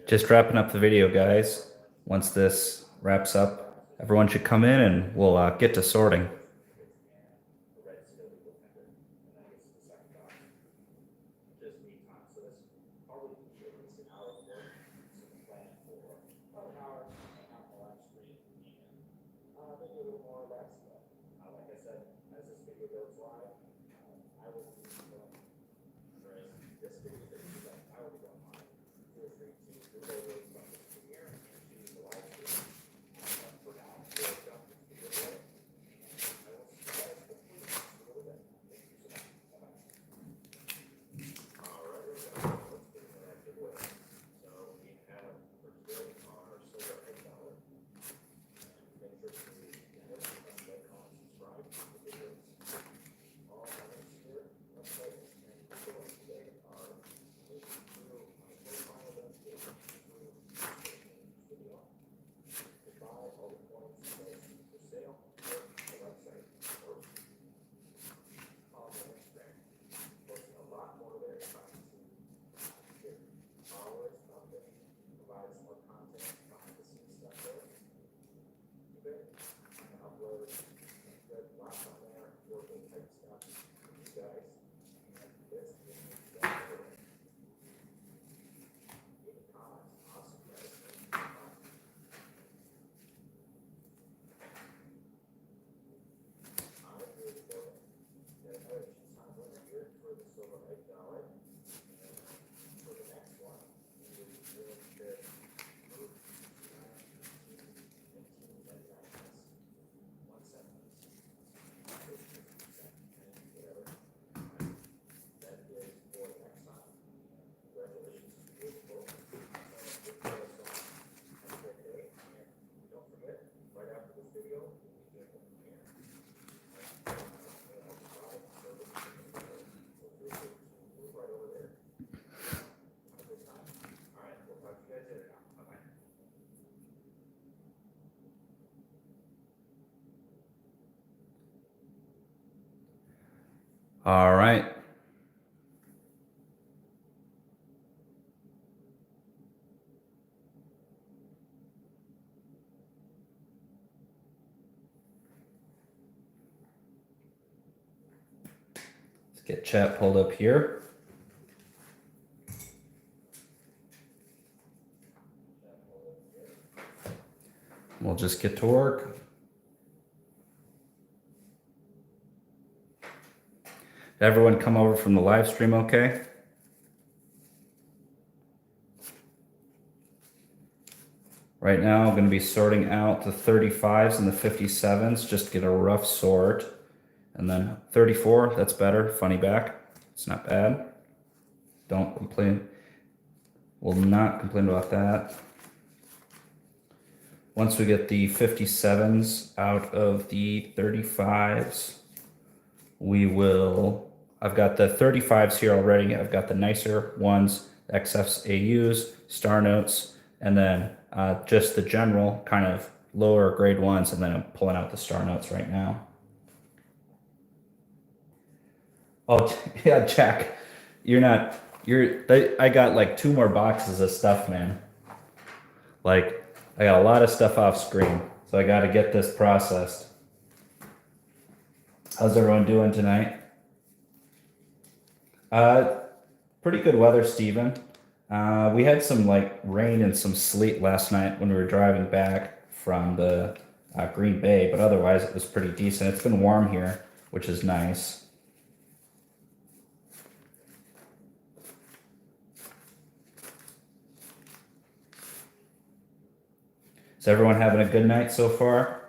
Just wrapping up the video, guys. Once this wraps up, everyone should come in and we'll get to sorting. All right. Let's get chat pulled up here. We'll just get to work. Did everyone come over from the live stream okay? Right now, I'm going to be sorting out the 35s and the 57s, just to get a rough sort. And then 34, that's better. Funny back. It's not bad. Don't complain. Will not complain about that. Once we get the 57s out of the 35s, we will... I've got the 35s here already. I've got the nicer ones, XFs, AUs, star notes, and then just the general kind of lower grade ones, and then I'm pulling out the star notes right now. Oh, yeah, Jack, I got like 2 more boxes of stuff, man. Like, I got a lot of stuff off screen, so I got to get this processed. How's everyone doing tonight? Pretty good weather, Steven. We had some like rain and some sleet last night when we were driving back from the Green Bay, but otherwise it was pretty decent. It's been warm here, which is nice. Is everyone having a good night so far?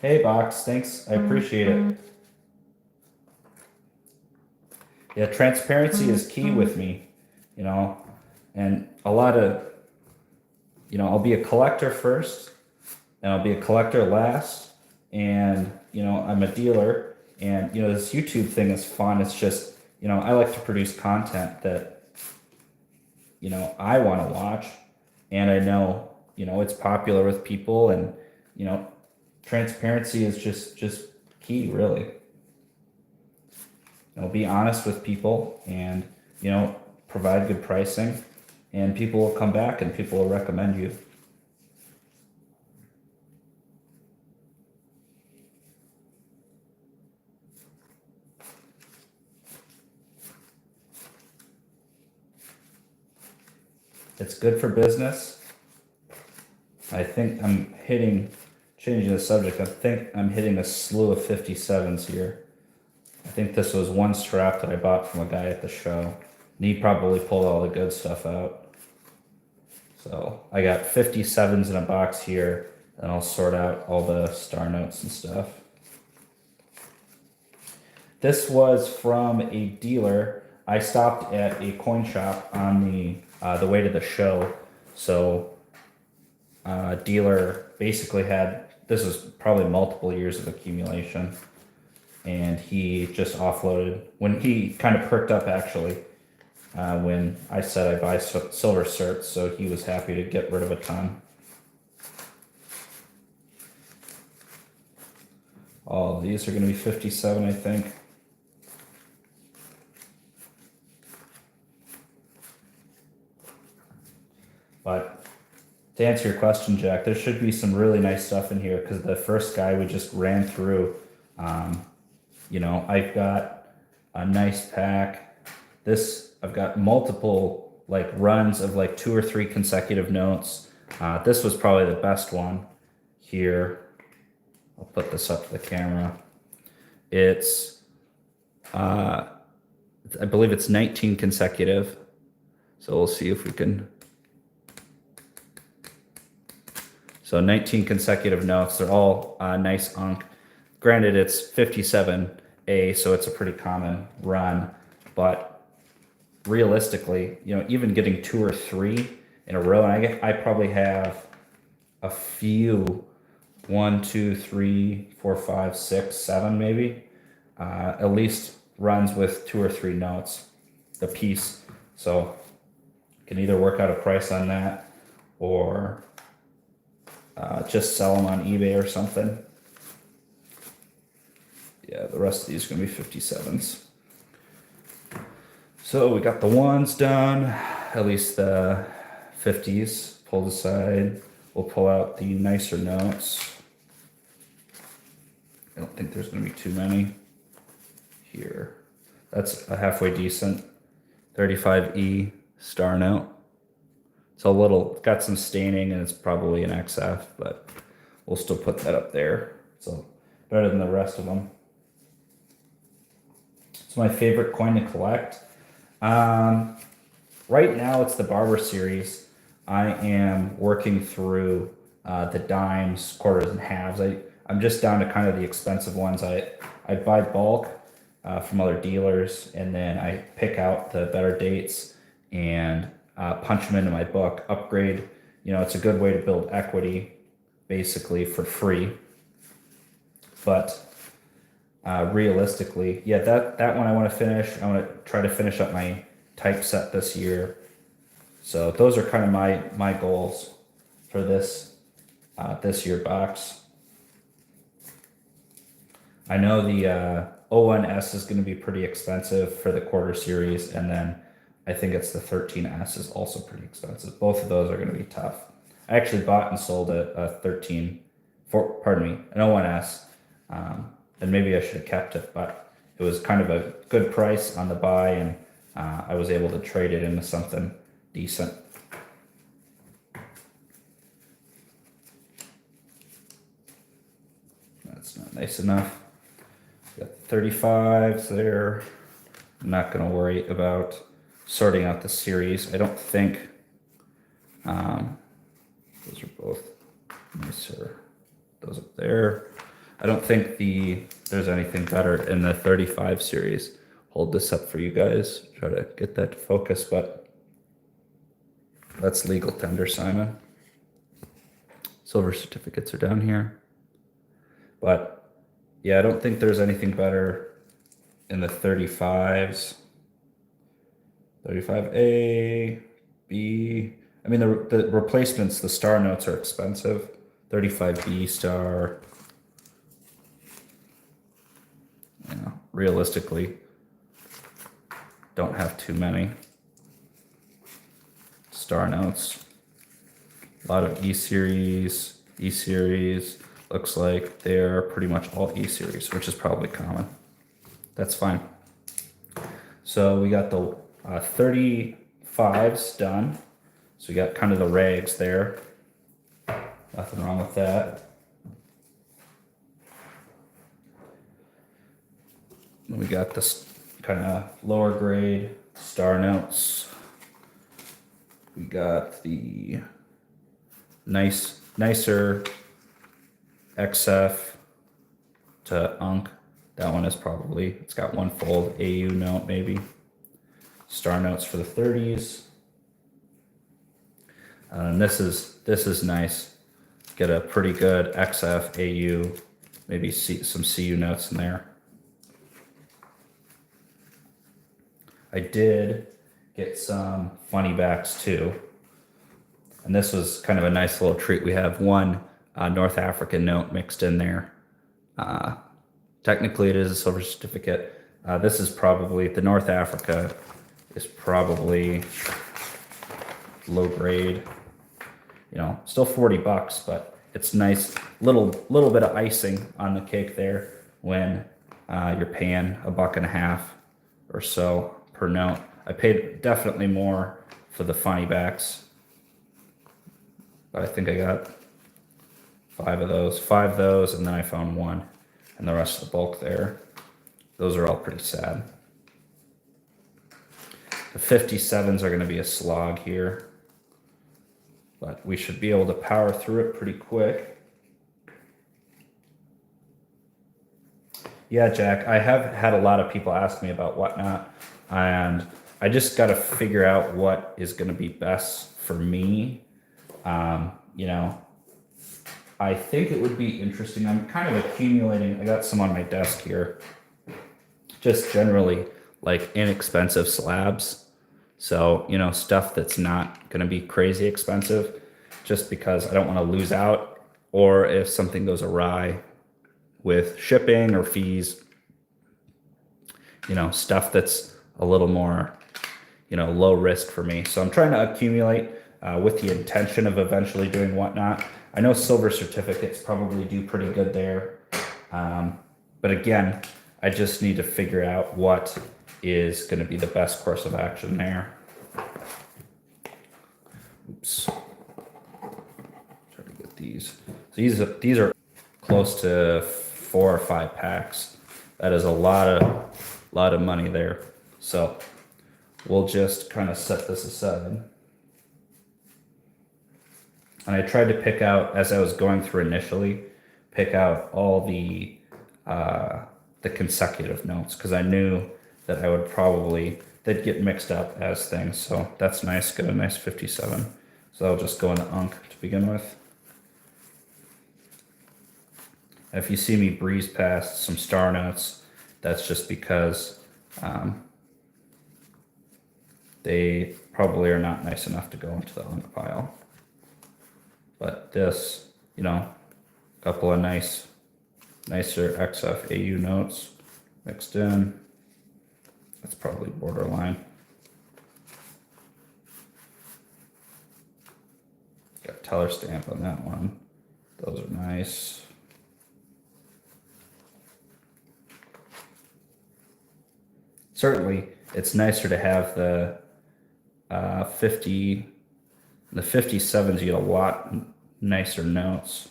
Hey, Box, thanks. I appreciate it. Yeah, transparency is key with me, you know, and a lot of, you know, I'll be a collector first, and I'll be a collector last, and, you know, I'm a dealer, and, you know, this YouTube thing is fun. It's just, you know, I like to produce content that, you know, I want to watch, and I know, you know, it's popular with people, and, you know, transparency is just key, really. be honest with people and, provide good pricing, and people will come back and people will recommend you. It's good for business. I think I'm changing the subject, I think I'm hitting a slew of 57s here. I think this was one strap that I bought from a guy at the show. And he probably pulled all the good stuff out. So I got 57s in a box here, and I'll sort out all the star notes and stuff. This was from a dealer. I stopped at a coin shop on the way to the show. So dealer basically this was probably multiple years of accumulation. And he just offloaded, when he kind of perked up actually, when I said I buy silver certs, so he was happy to get rid of a ton. All of these are going to be 57, I think. But to answer your question, Jack, there should be some really nice stuff in here, because the first guy we just ran through, I've got a nice pack. I've got multiple runs of 2 or 3 consecutive notes. This was probably the best one here. I'll put this up to the camera. It's, I believe it's 19 consecutive. So we'll see if we can. So 19 consecutive notes. They're all nice unk. Granted, it's 57A, so it's a pretty common run. But realistically, even getting 2 or 3 in a row, and I probably have a few, 1, 2, 3, 4, 5, 6, 7 maybe, at least runs with 2 or 3 notes a piece. So can either work out a price on that or just sell them on eBay or something. Yeah, the rest of these are going to be 57s. So we got the ones done, at least the 50s pulled aside. We'll pull out the nicer notes. I don't think there's going to be too many here. That's a halfway decent 35E star note. It's got some staining, and it's probably an XF, but we'll still put that up there. So better than the rest of them. It's my favorite coin to collect. Right now it's the Barber series. I am working through the dimes, quarters, and halves. I'm just down to kind of the expensive ones. I buy bulk from other dealers, and then I pick out the better dates and punch them into my book, upgrade. It's a good way to build equity basically for free. But realistically, yeah, that one I want to finish. I want to try to finish up my typeset this year. So those are kind of my goals for this year box. I know the 01S is going to be pretty expensive for the quarter series, and then I think it's the 13S is also pretty expensive. Both of those are going to be tough. I actually bought and sold an 01S, and maybe I should have kept it, but it was kind of a good price on the buy, and I was able to trade it into something decent. That's not nice enough. Got 35s there. I'm not going to worry about sorting out the series. I don't think those are both nicer. Those up there. I don't think there's anything better in the 35 series. Hold this up for you guys. Try to get that to focus, but that's legal tender, Simon. Silver certificates are down here. But yeah, I don't think there's anything better in the 35s. 35A, B. I mean, the replacements, the star notes are expensive. 35B star. Realistically, don't have too many. Star notes. A lot of E-series. E-series. Looks like they're pretty much all E-series, which is probably common. That's fine. So we got the 35s done. So we got kind of the rags there. Nothing wrong with that. Then we got this kind of lower grade star notes. We got the nicer XF to UNC. That one is probably, it's got one fold AU note maybe. Star notes for the 30s. And this is nice. Get a pretty good XF AU, maybe some CU notes in there. I did get some funny backs too. And this was kind of a nice little treat. We have one North African note mixed in there. Technically it is a silver certificate. This is probably, the North Africa is probably low grade. You know, still $40, but it's nice. Little bit of icing on the cake there when you're paying $1.50 or so per note. I paid definitely more for the funny backs, but I think I got 5 of those, and then I found one, and the rest of the bulk there. Those are all pretty sad. The 57s are going to be a slog here, but we should be able to power through it pretty quick. Yeah, Jack, I have had a lot of people ask me about whatnot, and I just got to figure out what is going to be best for me. You know, I think it would be interesting. I'm kind of accumulating. I got some on my desk here. Just generally like inexpensive slabs. So, you know, stuff that's not going to be crazy expensive just because I don't want to lose out, or if something goes awry with shipping or fees, you know, stuff that's a little more, you know, low risk for me. So I'm trying to accumulate with the intention of eventually doing whatnot. I know silver certificates probably do pretty good there. But again, I just need to figure out what is going to be the best course of action there. Oops. Try to get these. So these are close to 4 or 5 packs. That is a lot of money there. So we'll just kind of set this aside. And I tried to pick out, as I was going through initially, pick out all the consecutive notes, because I knew that I would probably, they'd get mixed up as things. So that's nice, got a nice 57. So I'll just go into UNC to begin with. And if you see me breeze past some star notes, that's just because they probably are not nice enough to go into the UNC pile. But this, you know, a couple of nicer XF AU notes mixed in. That's probably borderline. Got teller stamp on that one. Those are nice. Certainly, it's nicer to have the 50. The 57s, you get a lot nicer notes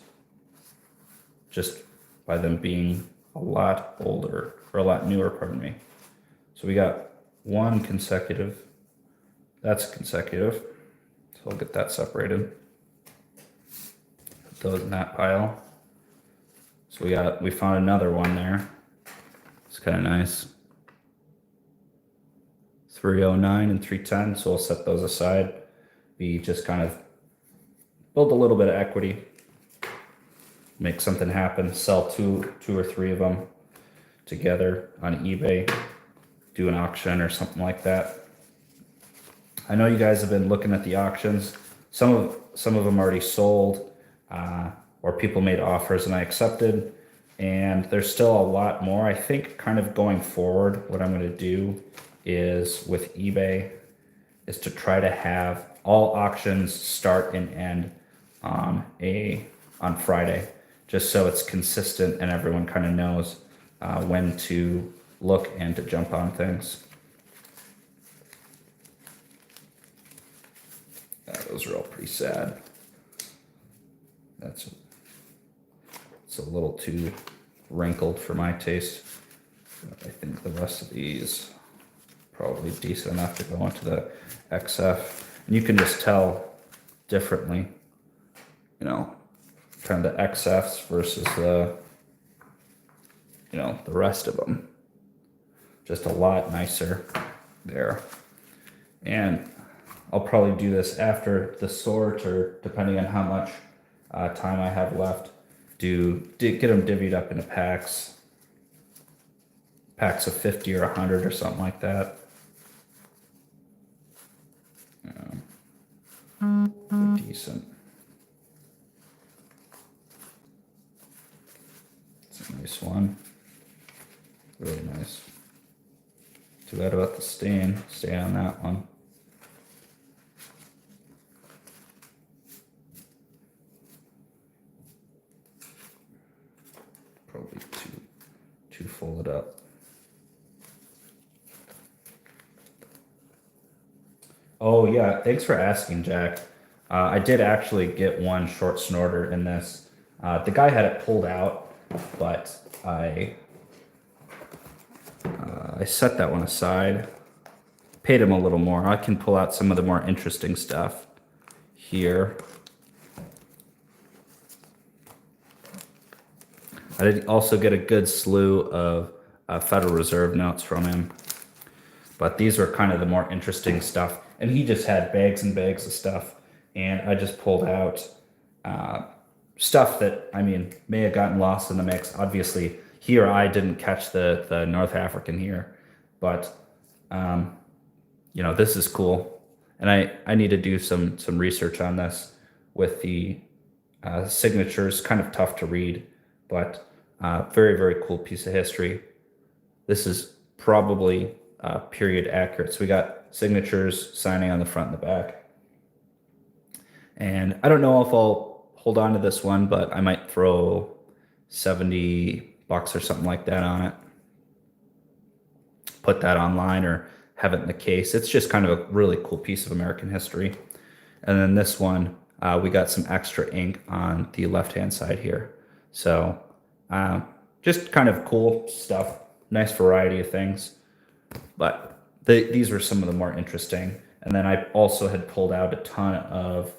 just by them being a lot older, or a lot newer, pardon me. So we got one consecutive. That's consecutive. So I'll get that separated. Put those in that pile. So we found another one there. It's kind of nice. 309 and 310, so we'll set those aside. We just kind of build a little bit of equity, make something happen, sell two or three of them together on eBay, do an auction or something like that. I know you guys have been looking at the auctions. Some of them already sold, or people made offers and I accepted, and there's still a lot more. I think kind of going forward, what I'm going to do is with eBay is to try to have all auctions start and end on Friday, just so it's consistent and everyone kind of knows when to look and to jump on things. Those are all pretty sad. It's a little too wrinkled for my taste. I think the rest of these probably decent enough to go into the XF. And you can just tell differently, you know, kind of the XFs versus the, you know, the rest of them. Just a lot nicer there. And I'll probably do this after the sort, or depending on how much time I have left, get them divvied up into packs of 50 or 100 or something like that. Decent. It's a nice one. Really nice. Too bad about the stain. Stay on that one. Probably too folded up. Oh yeah, thanks for asking, Jack. I did actually get one short snorter in this. The guy had it pulled out, but I set that one aside. Paid him a little more. I can pull out some of the more interesting stuff here. I did also get a good slew of Federal Reserve notes from him. But these were kind of the more interesting stuff. And he just had bags and bags of stuff. And I just pulled out stuff that, I mean, may have gotten lost in the mix. Obviously, here I didn't catch the North African here. But, you know, this is cool. And I need to do some research on this with the signatures. Kind of tough to read, but very, very cool piece of history. This is probably period accurate. So we got signatures, signing on the front and the back. And I don't know if I'll hold on to this one, but I might throw $70 or something like that on it. Put that online or have it in the case. It's just kind of a really cool piece of American history. And then this one, we got some extra ink on the left-hand side here. So just kind of cool stuff. Nice variety of things. But these were some of the more interesting. And then I also had pulled out a ton of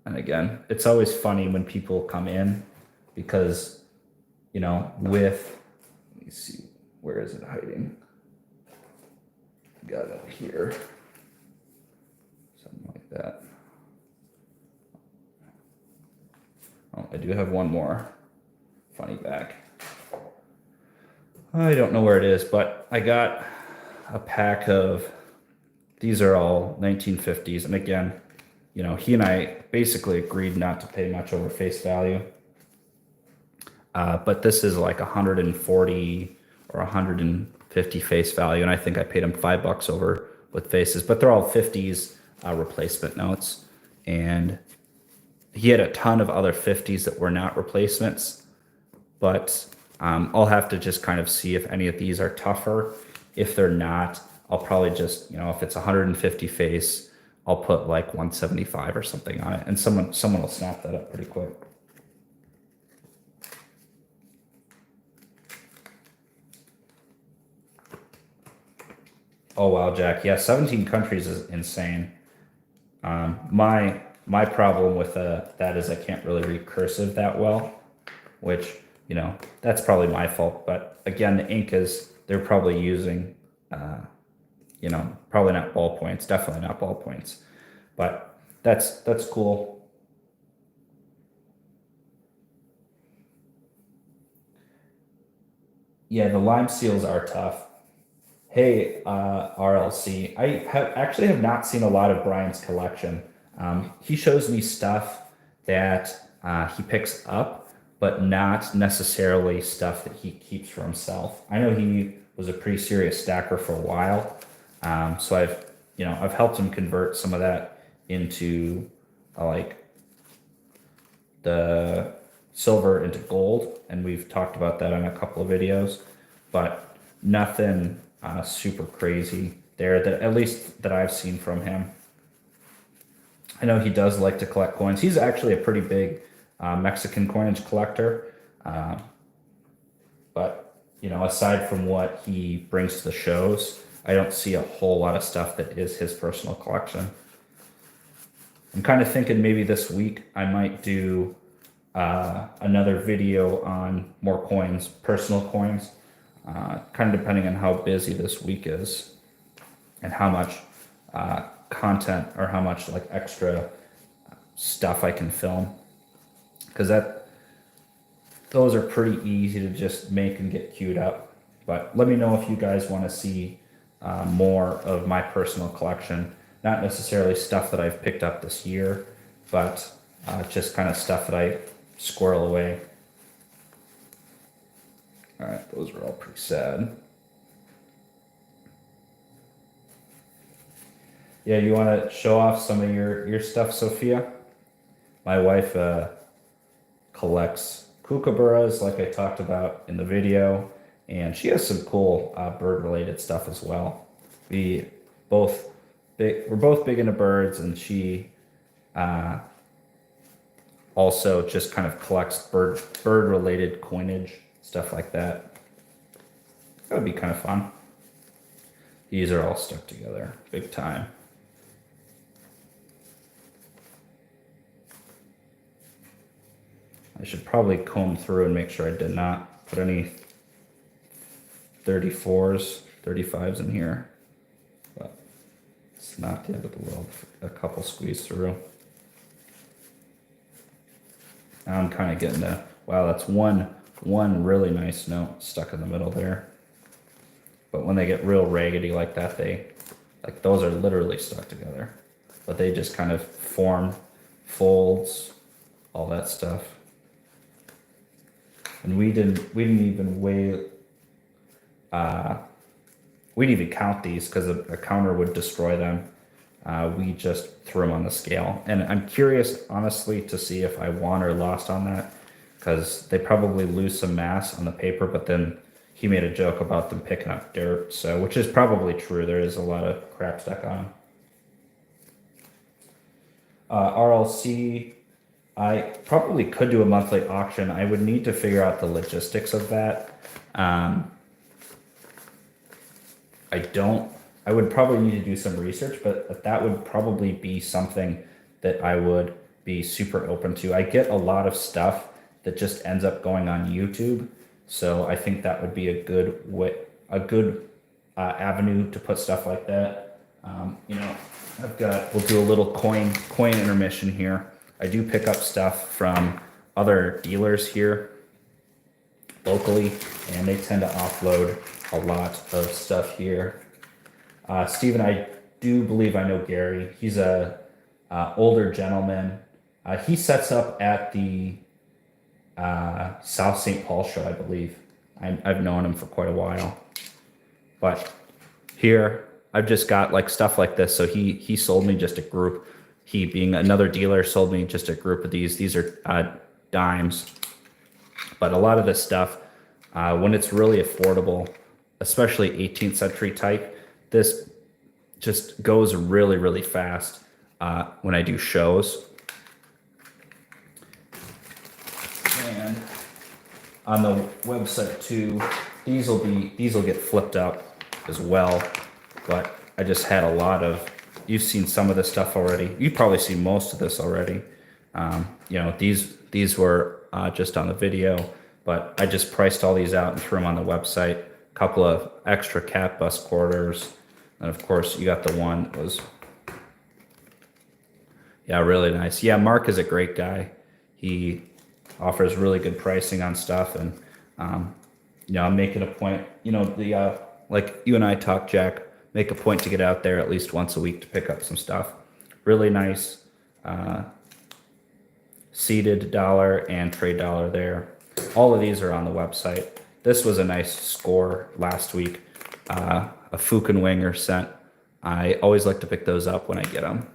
and again, it's always funny when people come in because, you know, let me see, where is it hiding? Got it up here. Something like that. Oh, I do have one more funny back. I don't know where it is, but I got a pack of, these are all 1950s. And again, you know, he and I basically agreed not to pay much over face value. But this is like 140 or 150 face value. And I think I paid him $5 over with faces, but they're all 50s replacement notes. And he had a ton of other 50s that were not replacements, but I'll have to just kind of see if any of these are tougher. If they're not, I'll probably just, you know, if it's 150 face, I'll put like 175 or something on it, and someone will snap that up pretty quick. Oh wow, Jack. Yeah, 17 countries is insane. My problem with that is I can't really read cursive that well, which, you know, that's probably my fault. But again, the ink they're probably using, you know, probably not ballpoints, definitely not ballpoints, but that's cool. Yeah, the lime seals are tough. Hey, RLC, I actually have not seen a lot of Brian's collection. He shows me stuff that he picks up, but not necessarily stuff that he keeps for himself. I know he was a pretty serious stacker for a while, so I've helped him convert some of that into like the silver into gold, and we've talked about that on a couple of videos, but nothing super crazy there, that at least that I've seen from him. I know he does like to collect coins. He's actually a pretty big Mexican coinage collector, but aside from what he brings to the shows, I don't see a whole lot of stuff that is his personal collection. I'm kind of thinking maybe this week I might do another video on more coins, personal coins, kind of depending on how busy this week is and how much content or how much like extra stuff I can film, because those are pretty easy to just make and get queued up. But let me know if you guys want to see more of my personal collection. Not necessarily stuff that I've picked up this year, but just kind of stuff that I squirrel away. All right, those are all pretty sad. Yeah, you want to show off some of your stuff, Sophia? My wife collects kookaburras, like I talked about in the video, and she has some cool bird-related stuff as well. We're both big into birds, and she also just kind of collects bird-related coinage, stuff like that. That would be kind of fun. These are all stuck together, big time. I should probably comb through and make sure I did not put any 34s, 35s in here. But it's not the end of the world. A couple squeeze through. Now I'm kind of getting to, wow, that's one really nice note stuck in the middle there. But when they get real raggedy like that, those are literally stuck together. But they just kind of form folds, all that stuff. And we didn't even weigh, we didn't even count these because a counter would destroy them. We just threw them on the scale. And I'm curious, honestly, to see if I won or lost on that, because they probably lose some mass on the paper, but then he made a joke about them picking up dirt, so which is probably true. There is a lot of crap stuck on them. RLC, I probably could do a monthly auction. I would need to figure out the logistics of that. I would probably need to do some research, but that would probably be something that I would be super open to. I get a lot of stuff that just ends up going on YouTube, so I think that would be a good avenue to put stuff like that. We'll do a little coin intermission here. I do pick up stuff from other dealers here locally, and they tend to offload a lot of stuff here. Steven, I do believe I know Gary. He's a older gentleman. He sets up at the South St. Paul show, I believe. I've known him for quite a while. But here, I've just got like stuff like this. So he sold me just a group. He, being another dealer, sold me just a group of these. These are dimes. But a lot of this stuff, when it's really affordable, especially 18th century type, this just goes really, really fast when I do shows. And on the website too, these will get flipped up as well. But I just had a lot of, you've seen some of this stuff already. You've probably seen most of this already. These were just on the video, but I just priced all these out and threw them on the website. A couple of extra cat bus quarters. And of course, you got the one that was, yeah, really nice. Yeah, Mark is a great guy. He offers really good pricing on stuff. And, I'm making a point, like you and I talk, Jack, make a point to get out there at least once a week to pick up some stuff. Really nice seeded dollar and trade dollar there. All of these are on the website. This was a nice score last week. A Fukin Winger sent. I always like to pick those up when I get them.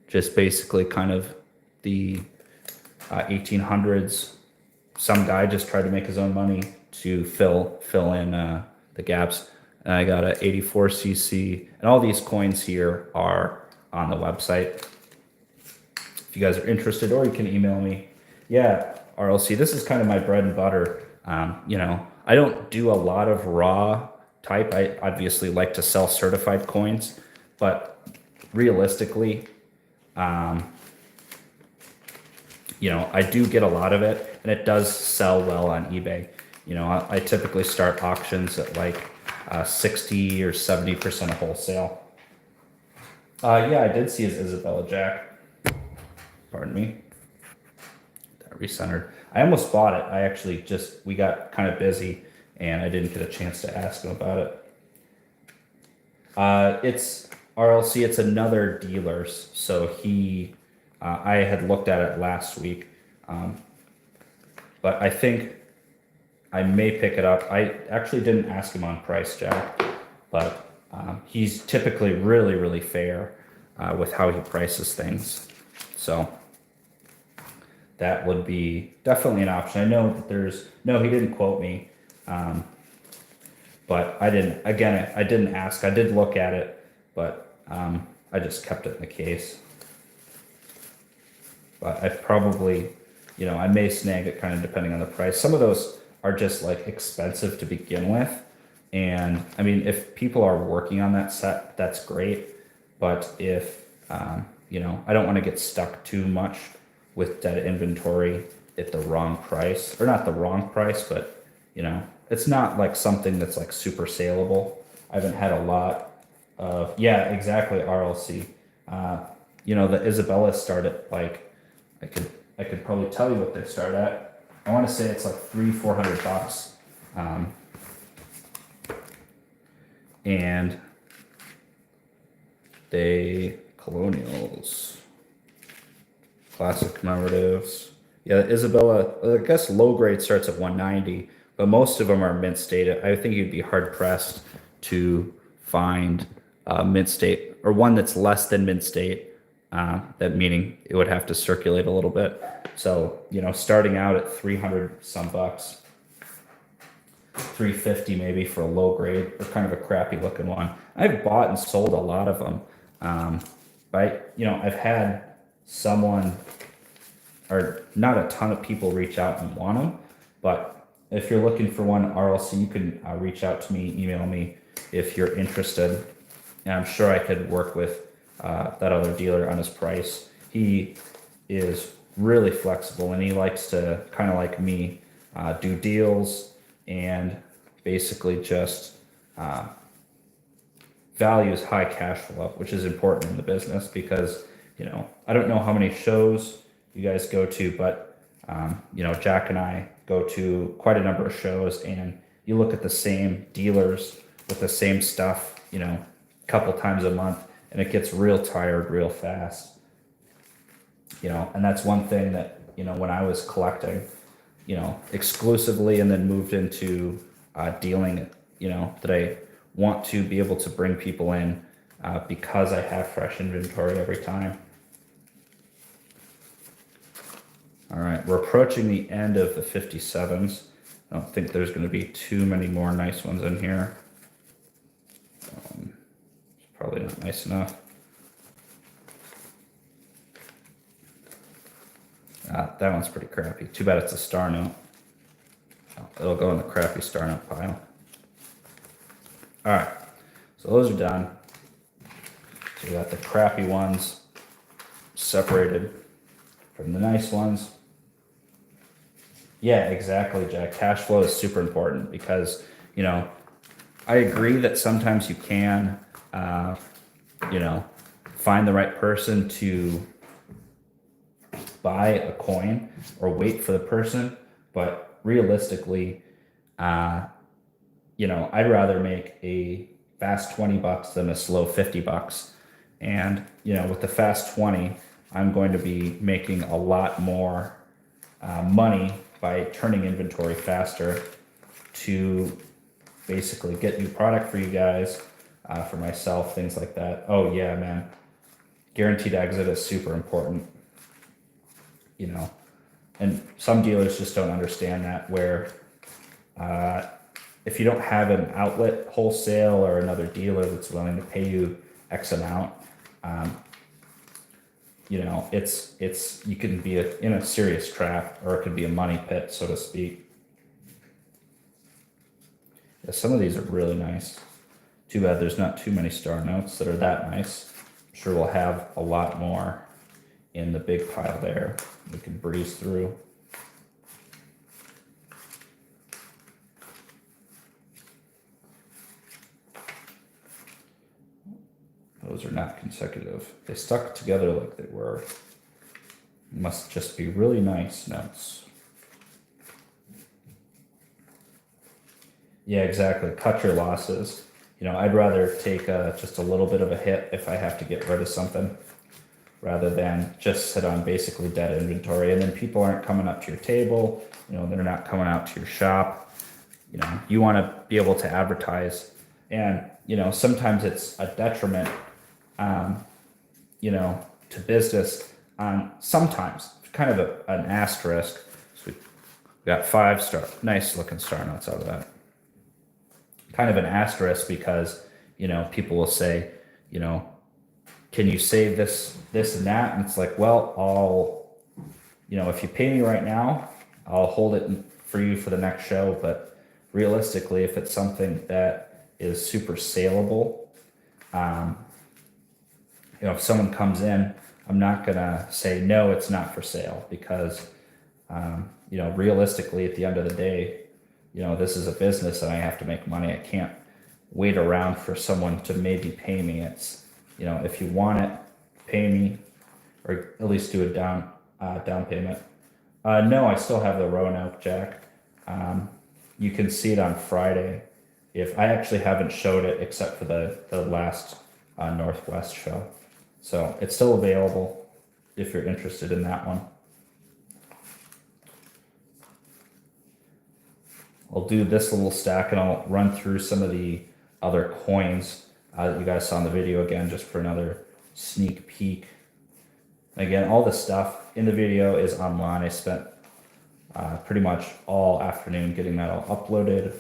Just basically kind of the 1800s. Some guy just tried to make his own money to fill in the gaps. And I got a 84cc, and all these coins here are on the website. If you guys are interested, or you can email me. Yeah, RLC, this is kind of my bread and butter. You know, I don't do a lot of raw type. I obviously like to sell certified coins, but realistically, you know, I do get a lot of it, and it does sell well on eBay. You know, I typically start auctions at like 60 or 70% of wholesale. Yeah, I did see his Isabella Jack. Pardon me. That recentered. I almost bought it. I actually we got kind of busy and I didn't get a chance to ask him about it. It's RLC, it's another dealer's. So I had looked at it last week. But I think I may pick it up. I actually didn't ask him on price, Jack, but he's typically really, really fair with how he prices things. So that would be definitely an option. I know that no, he didn't quote me, but I didn't ask. I did look at it, but I just kept it in the case. But I probably, you know, I may snag it kind of depending on the price. Some of those are just like expensive to begin with. And I mean, if people are working on that set, that's great. But if, you know, I don't want to get stuck too much with dead inventory at the wrong price, or not the wrong price, but you know, it's not like something that's like super saleable. I haven't had a lot of, yeah, exactly. RLC. You know, the Isabella start at like, I could probably tell you what they start at. I want to say it's like $300-400. And they colonials, classic commemoratives. Yeah, Isabella, I guess low grade starts at 190, but most of them are mint state. I think you'd be hard pressed to find mint state or one that's less than mint state. That meaning it would have to circulate a little bit. So, you know, starting out at 300 some bucks, 350 maybe for a low grade or kind of a crappy looking one. I've bought and sold a lot of them. But, you know, I've had someone or not a ton of people reach out and want them. But if you're looking for one RLC, you can reach out to me, email me if you're interested. And I'm sure I could work with that other dealer on his price. He is really flexible and he likes to, kind of like me, do deals and basically just values high cash flow, which is important in the business because, you know, I don't know how many shows you guys go to, but you know, Jack and I go to quite a number of shows, and you look at the same dealers with the same stuff, you know, a couple times a month, and it gets real tired real fast. You know, and that's one thing that, you know, when I was collecting, you know, exclusively and then moved into dealing, you know, that I want to be able to bring people in because I have fresh inventory every time. All right, we're approaching the end of the 57s. I don't think there's going to be too many more nice ones in here. It's probably not nice enough. That one's pretty crappy. Too bad it's a star note. It'll go in the crappy star note pile. All right, so those are done. So we got the crappy ones separated from the nice ones. Yeah, exactly, Jack. Cash flow is super important because, you know, I agree that sometimes you can, you know, find the right person to buy a coin or wait for the person. But realistically, you know, I'd rather make a fast $20 than a slow $50. And, you know, with the fast 20, I'm going to be making a lot more money by turning inventory faster to basically get new product for you guys, for myself, things like that. Oh yeah, man. Guaranteed exit is super important, you know, and some dealers just don't understand that, where if you don't have an outlet wholesale or another dealer that's willing to pay you X amount, you know, it's you can be in a serious trap, or it could be a money pit, so to speak. Yeah, some of these are really nice. Too bad there's not too many star notes that are that nice. I'm sure we'll have a lot more in the big pile there. We can breeze through. Those are not consecutive. They stuck together like they were. Must just be really nice notes. Yeah, exactly. Cut your losses. You know, I'd rather take just a little bit of a hit if I have to get rid of something, rather than just sit on basically dead inventory. And then people aren't coming up to your table. You know, they're not coming out to your shop. You know, you want to be able to advertise. And, you know, sometimes it's a detriment, you know, to business. Sometimes kind of an asterisk. So we got 5 star, nice looking star notes out of that. Kind of an asterisk, because, you know, people will say, you know, can you save this and that? And it's like, well, you know, if you pay me right now, I'll hold it for you for the next show. But realistically, if it's something that is super saleable, you know, if someone comes in, I'm not gonna say no, it's not for sale, because you know, realistically, at the end of the day, you know, this is a business and I have to make money. I can't wait around for someone to maybe pay me. It's, you know, if you want it, pay me, or at least do a down payment. No, I still have the Roanoke Jack. You can see it on Friday. If I actually haven't showed it except for the last Northwest show, so it's still available if you're interested in that one. I'll do this little stack and I'll run through some of the other coins that you guys saw in the video again, just for another sneak peek. Again, all the stuff in the video is online. I spent pretty much all afternoon getting that all uploaded,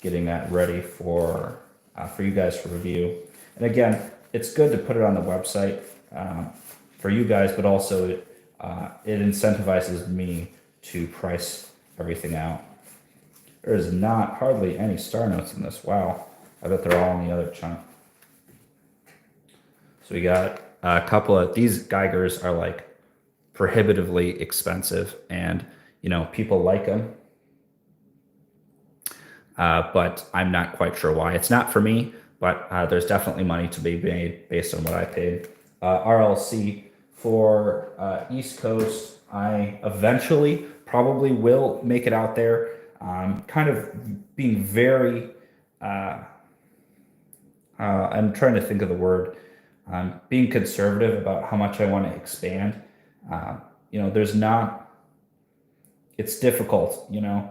getting that ready for you guys for review. And again, it's good to put it on the website for you guys, but also it incentivizes me to price everything out. There is not hardly any star notes in this. Wow. I bet they're all in the other chunk. So we got a couple of these Geigers are like prohibitively expensive, and you know, people like them. But I'm not quite sure why. It's not for me, but there's definitely money to be made based on what I paid. RLC for East Coast, I eventually probably will make it out there. Kind of being very, I'm trying to think of the word, being conservative about how much I want to expand. You know, it's difficult, you know,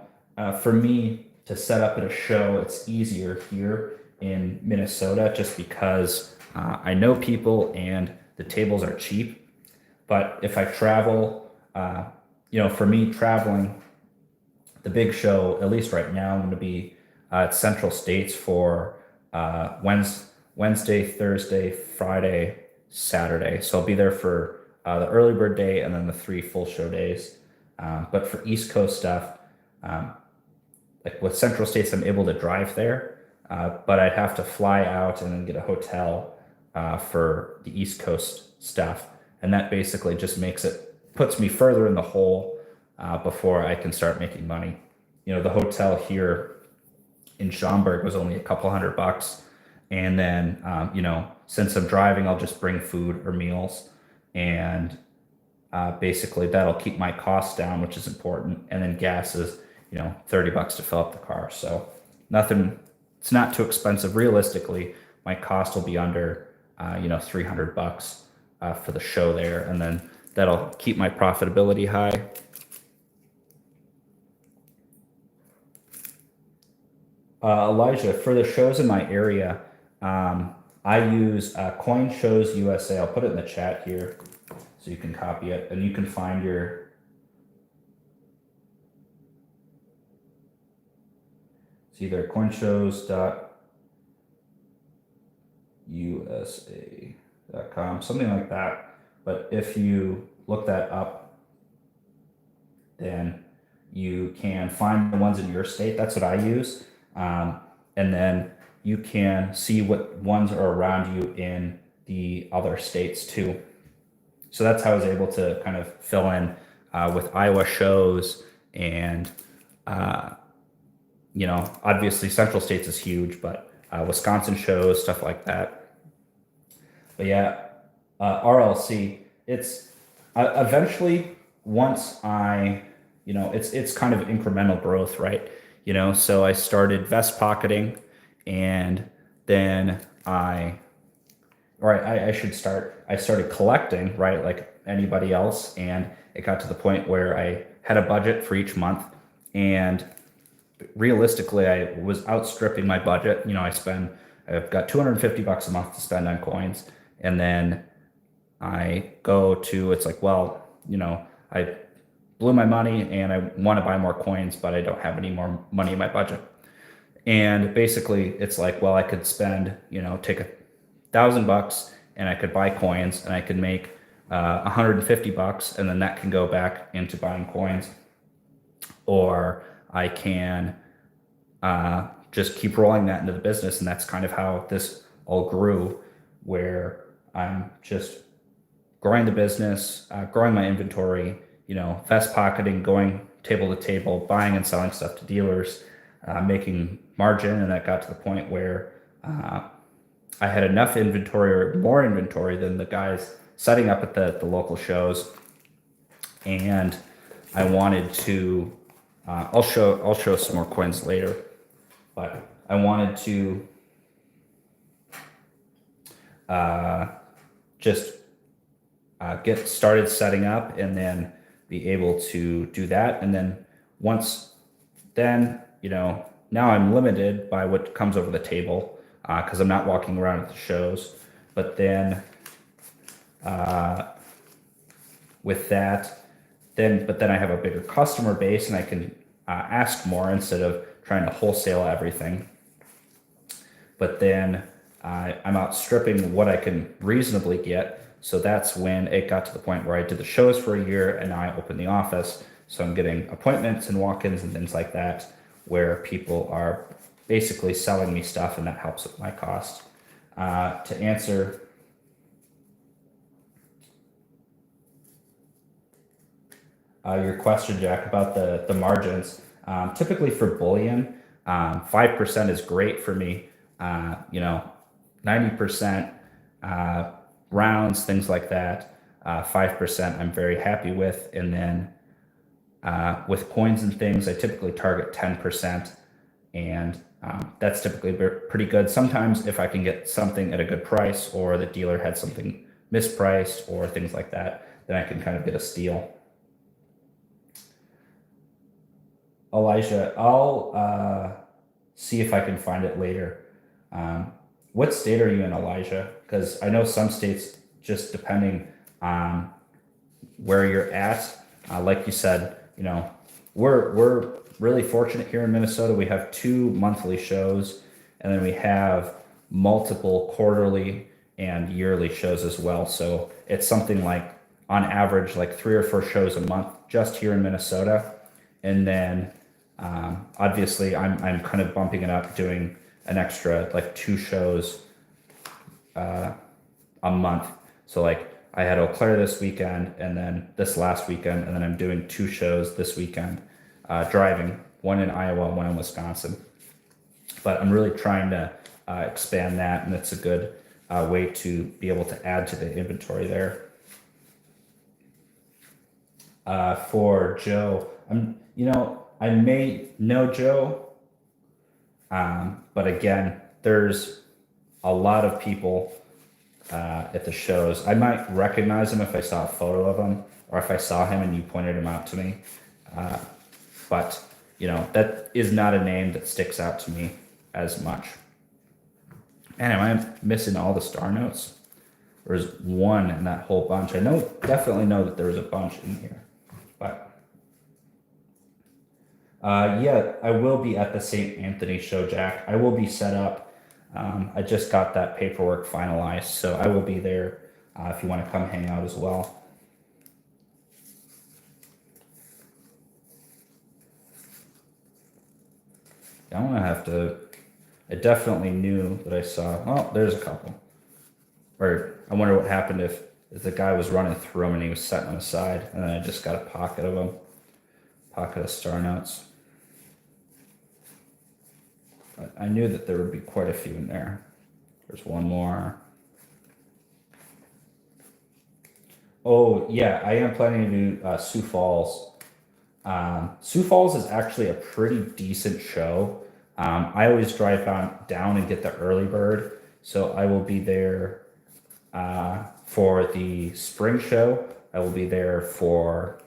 for me to set up at a show. It's easier here in Minnesota just because I know people and the tables are cheap. But if I travel, you know, for me traveling, the big show, at least right now, I'm going to be at Central States for Wednesday, Thursday, Friday, Saturday. So I'll be there for the early bird day and then the 3 full show days. But for East Coast stuff, like with Central States, I'm able to drive there, but I'd have to fly out and then get a hotel for the East Coast stuff. And that basically just puts me further in the hole before I can start making money. You know, the hotel here in Schaumburg was only a couple $100. And then, you know, since I'm driving, I'll just bring food or meals. And basically that'll keep my costs down, which is important. And then gas is, you know, $30 to fill up the car. So it's not too expensive. Realistically, my cost will be under, you know, $300 for the show there. And then that'll keep my profitability high. Elijah, for the shows in my area, I use Coin Shows USA. I'll put it in the chat here so you can copy it, and you can find it's either coinshows.usa.com, something like that. But if you look that up, then you can find the ones in your state. That's what I use. And then you can see what ones are around you in the other states too. So that's how I was able to kind of fill in with Iowa shows and, obviously Central States is huge, but Wisconsin shows, stuff like that. But yeah, RLC, it's eventually once it's kind of incremental growth, right? So I started vest pocketing, and then I started collecting, right? Like anybody else. And it got to the point where I had a budget for each month, and realistically, I was outstripping my budget. I've got $250 a month to spend on coins. And then it's like, well, I blew my money and I want to buy more coins, but I don't have any more money in my budget. And basically it's like, well, I could spend, take $1,000 and I could buy coins, and I could make $150, and then that can go back into buying coins. Or I can just keep rolling that into the business. And that's kind of how this all grew, where I'm just growing the business, growing my inventory, vest pocketing, going table to table, buying and selling stuff to dealers, making margin. And that got to the point where I had enough inventory, or more inventory than the guys setting up at the local shows. And I wanted to, I'll show some more coins later, but I wanted to just get started setting up, and then be able to do that. And then now I'm limited by what comes over the table, because I'm not walking around at the shows. But then with that, but then I have a bigger customer base, and I can ask more instead of trying to wholesale everything. But then I'm outstripping what I can reasonably get. So that's when it got to the point where I did the shows for a year, and now I opened the office. So I'm getting appointments and walk-ins and things like that, where people are basically selling me stuff, and that helps with my cost. To answer your question, Jack, about the margins, typically for bullion, 5% is great for me. 90% rounds, things like that. 5% I'm very happy with. And then with coins and things, I typically target 10%, and that's typically pretty good. Sometimes if I can get something at a good price, or the dealer had something mispriced or things like that, then I can kind of get a steal. Elijah, I'll see if I can find it later. What state are you in, Elijah? Because I know some states, just depending on where you're at, like you said, we're really fortunate here in Minnesota. We have 2 monthly shows, and then we have multiple quarterly and yearly shows as well. So it's something like, on average, like 3 or 4 shows a month just here in Minnesota. And then obviously I'm kind of bumping it up, doing an extra like 2 shows a month. So like I had Eau Claire this weekend, and then this last weekend, and then I'm doing 2 shows this weekend, driving, one in Iowa, one in Wisconsin. But I'm really trying to expand that, and it's a good way to be able to add to the inventory there. For Joe, I may know Joe, but again, there's a lot of people at the shows. I might recognize him if I saw a photo of him, or if I saw him and you pointed him out to me. But that is not a name that sticks out to me as much. Man, am I missing all the star notes? There's one in that whole bunch. I definitely know that there was a bunch in here. But yeah, I will be at the St. Anthony show, Jack. I will be set up. I just got that paperwork finalized, so I will be there if you want to come hang out as well. I'm gonna have to. I definitely knew that I saw. Oh, there's a couple. Or I wonder what happened if the guy was running through them and he was setting them aside, and then I just got a pocket of them, pocket of star notes. But I knew that there would be quite a few in there. There's one more. Oh yeah, I am planning to do Sioux Falls. Sioux Falls is actually a pretty decent show. I always drive down and get the early bird, so I will be there for the spring show. I will be there for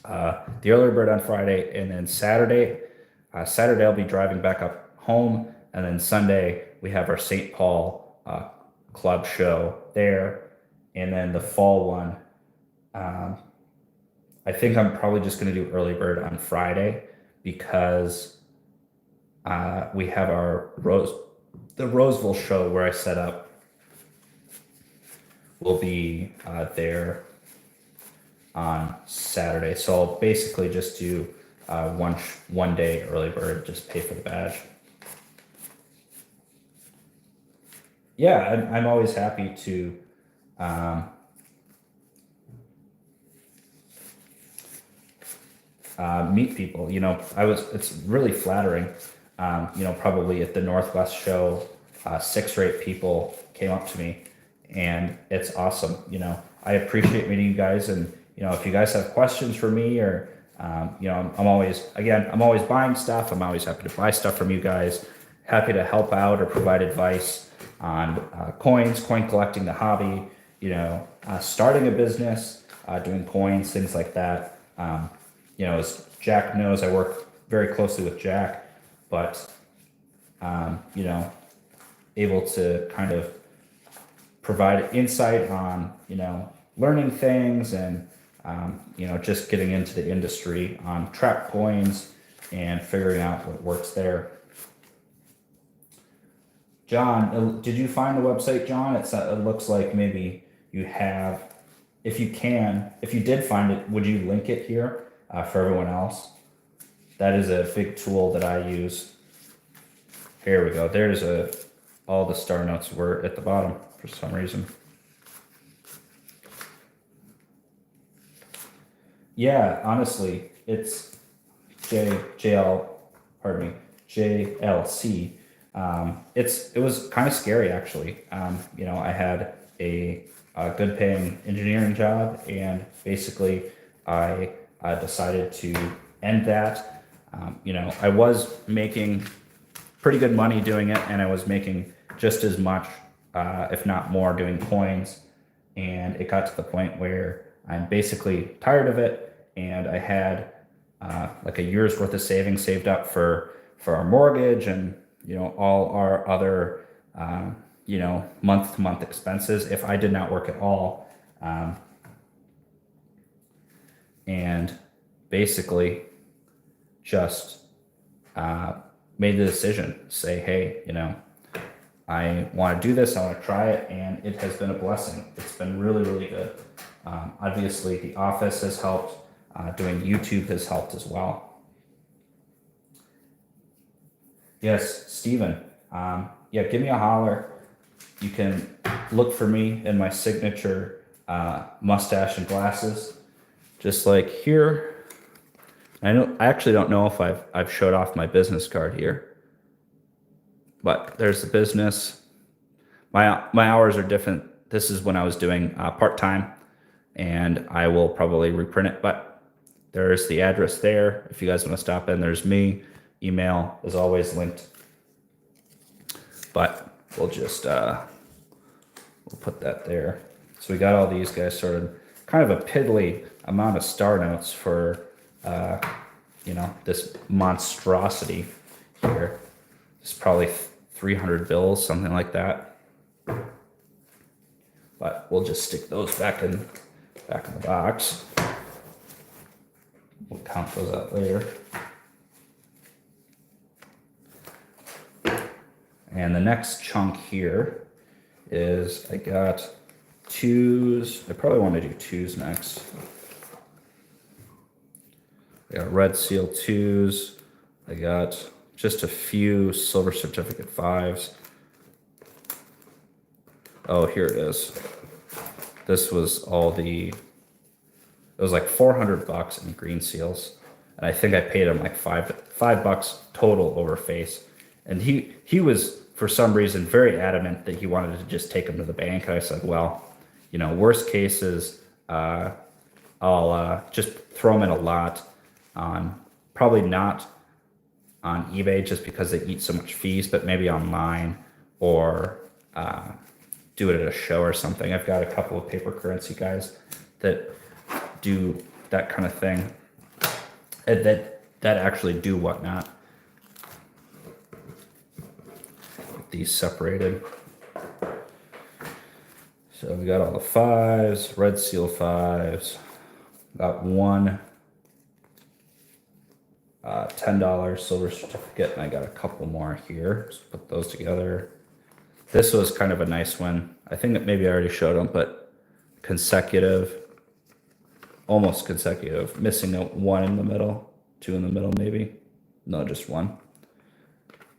the early bird on Friday, and then Saturday. Saturday I'll be driving back up home, and then Sunday we have our St. Paul club show there, and then the fall one. I think I'm probably just going to do early bird on Friday because we have the Roseville show where I set up. Will be there on Saturday, so I'll basically just do one day early bird, just pay for the badge. Yeah, I'm always happy to meet people. It's really flattering. Probably at the Northwest show, 6 or 8 people came up to me, and it's awesome. I appreciate meeting you guys, and if you guys have questions for me, or I'm always buying stuff. I'm always happy to buy stuff from you guys. Happy to help out or provide advice on coin collecting, the hobby. Starting a business, doing coins, things like that. As Jack knows, I work very closely with Jack, but able to kind of provide insight on learning things, and just getting into the industry on trap coins and figuring out what works there. John, did you find the website, John? It looks like maybe you have. If you did find it, would you link it here for everyone else? That is a big tool that I use. Here we go. There's all the star notes were at the bottom for some reason. Yeah, honestly, it's JLC. It was kind of scary, actually. I had a good paying engineering job, and basically I decided to end that. I was making pretty good money doing it, and I was making just as much, if not more, doing coins. And it got to the point where I'm basically tired of it, and I had like a year's worth of savings saved up for our mortgage, and all our other month-to-month expenses if I did not work at all. And basically just made the decision, say, hey, I want to do this, I want to try it, and it has been a blessing. It's been really, really good. Obviously, the office has helped. Doing YouTube has helped as well. Yes, Steven. Give me a holler. You can look for me in my signature mustache and glasses, just like here. I actually don't know if I've showed off my business card here, but there's the business. My hours are different. This is when I was doing part-time, and I will probably reprint it, but there's the address there. If you guys want to stop in, there's me. Email is always linked. But we'll just We'll put that there. So we got all these guys sorted. Kind of a piddly amount of star notes for, you know, this monstrosity here. It's probably 300 bills, something like that. But we'll just stick those back in the box. We'll count those out later. And the next chunk here is I got twos. I probably want to do twos next. I got red seal twos. I got just a few silver certificate fives. Oh, here it is. This was all the, it was like $400 in green seals. And I think I paid him like $5 total over face. And he was, for some reason, very adamant that he wanted to just take them to the bank. And I said, well, you know, worst case is I'll just throw them in a lot on, probably not on eBay just because they eat so much fees, but maybe online or do it at a show or something. I've got a couple of paper currency guys that do that kind of thing, and that actually do whatnot. Get these separated. So we got all the fives, red seal fives. Got one $10 silver certificate, and I got a couple more here. Just put those together. This was kind of a nice one. I think that maybe I already showed them, but consecutive, almost consecutive. Missing a one in the middle, two in the middle maybe. No, just one.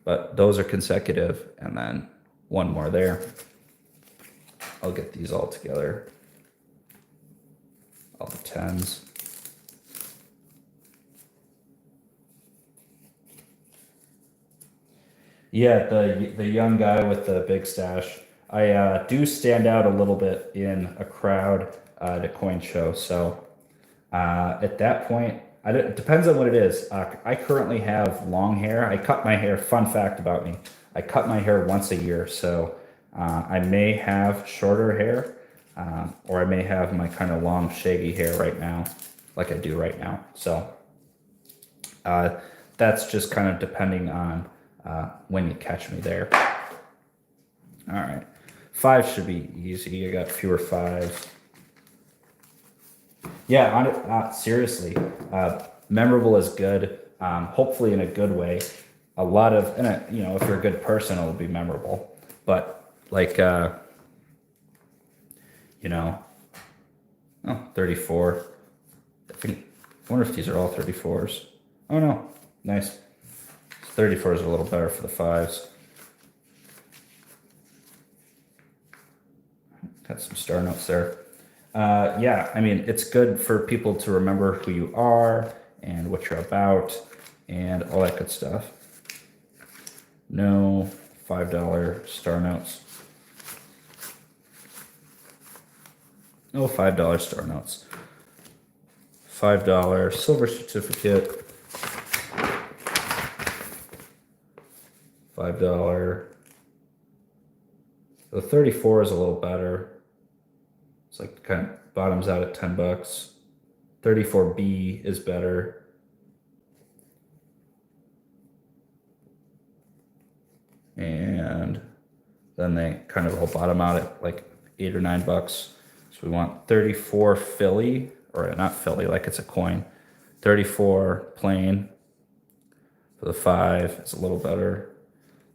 But those are consecutive, and then one more there. I'll get these all together. All the tens. Yeah, the young guy with the big stash. I do stand out a little bit in a crowd at a coin show. So at that point, it depends on what it is. I currently have long hair. I cut my hair. Fun fact about me: I cut my hair once a year. So I may have shorter hair, or I may have my kind of long, shaggy hair right now, like I do right now. So that's just kind of depending on when you catch me there. All right. Fives should be easy. I got fewer fives. Yeah, seriously. Memorable is good. Hopefully in a good way. A lot of, you know, if you're a good person, it'll be memorable. But like, you know, 34. I wonder if these are all 34s. Oh no, nice. 34s are a little better for the fives. Got some star notes there. Yeah, I mean, it's good for people to remember who you are and what you're about and all that good stuff. No $5 star notes. No $5 star notes. $5 silver certificate. $5. The 34 is a little better. It's like kind of bottoms out at $10. 34B is better. And then they kind of all bottom out at like $8 or $9. So we want 34 Philly, or not Philly, like it's a coin. 34 plain for the 5. It's a little better.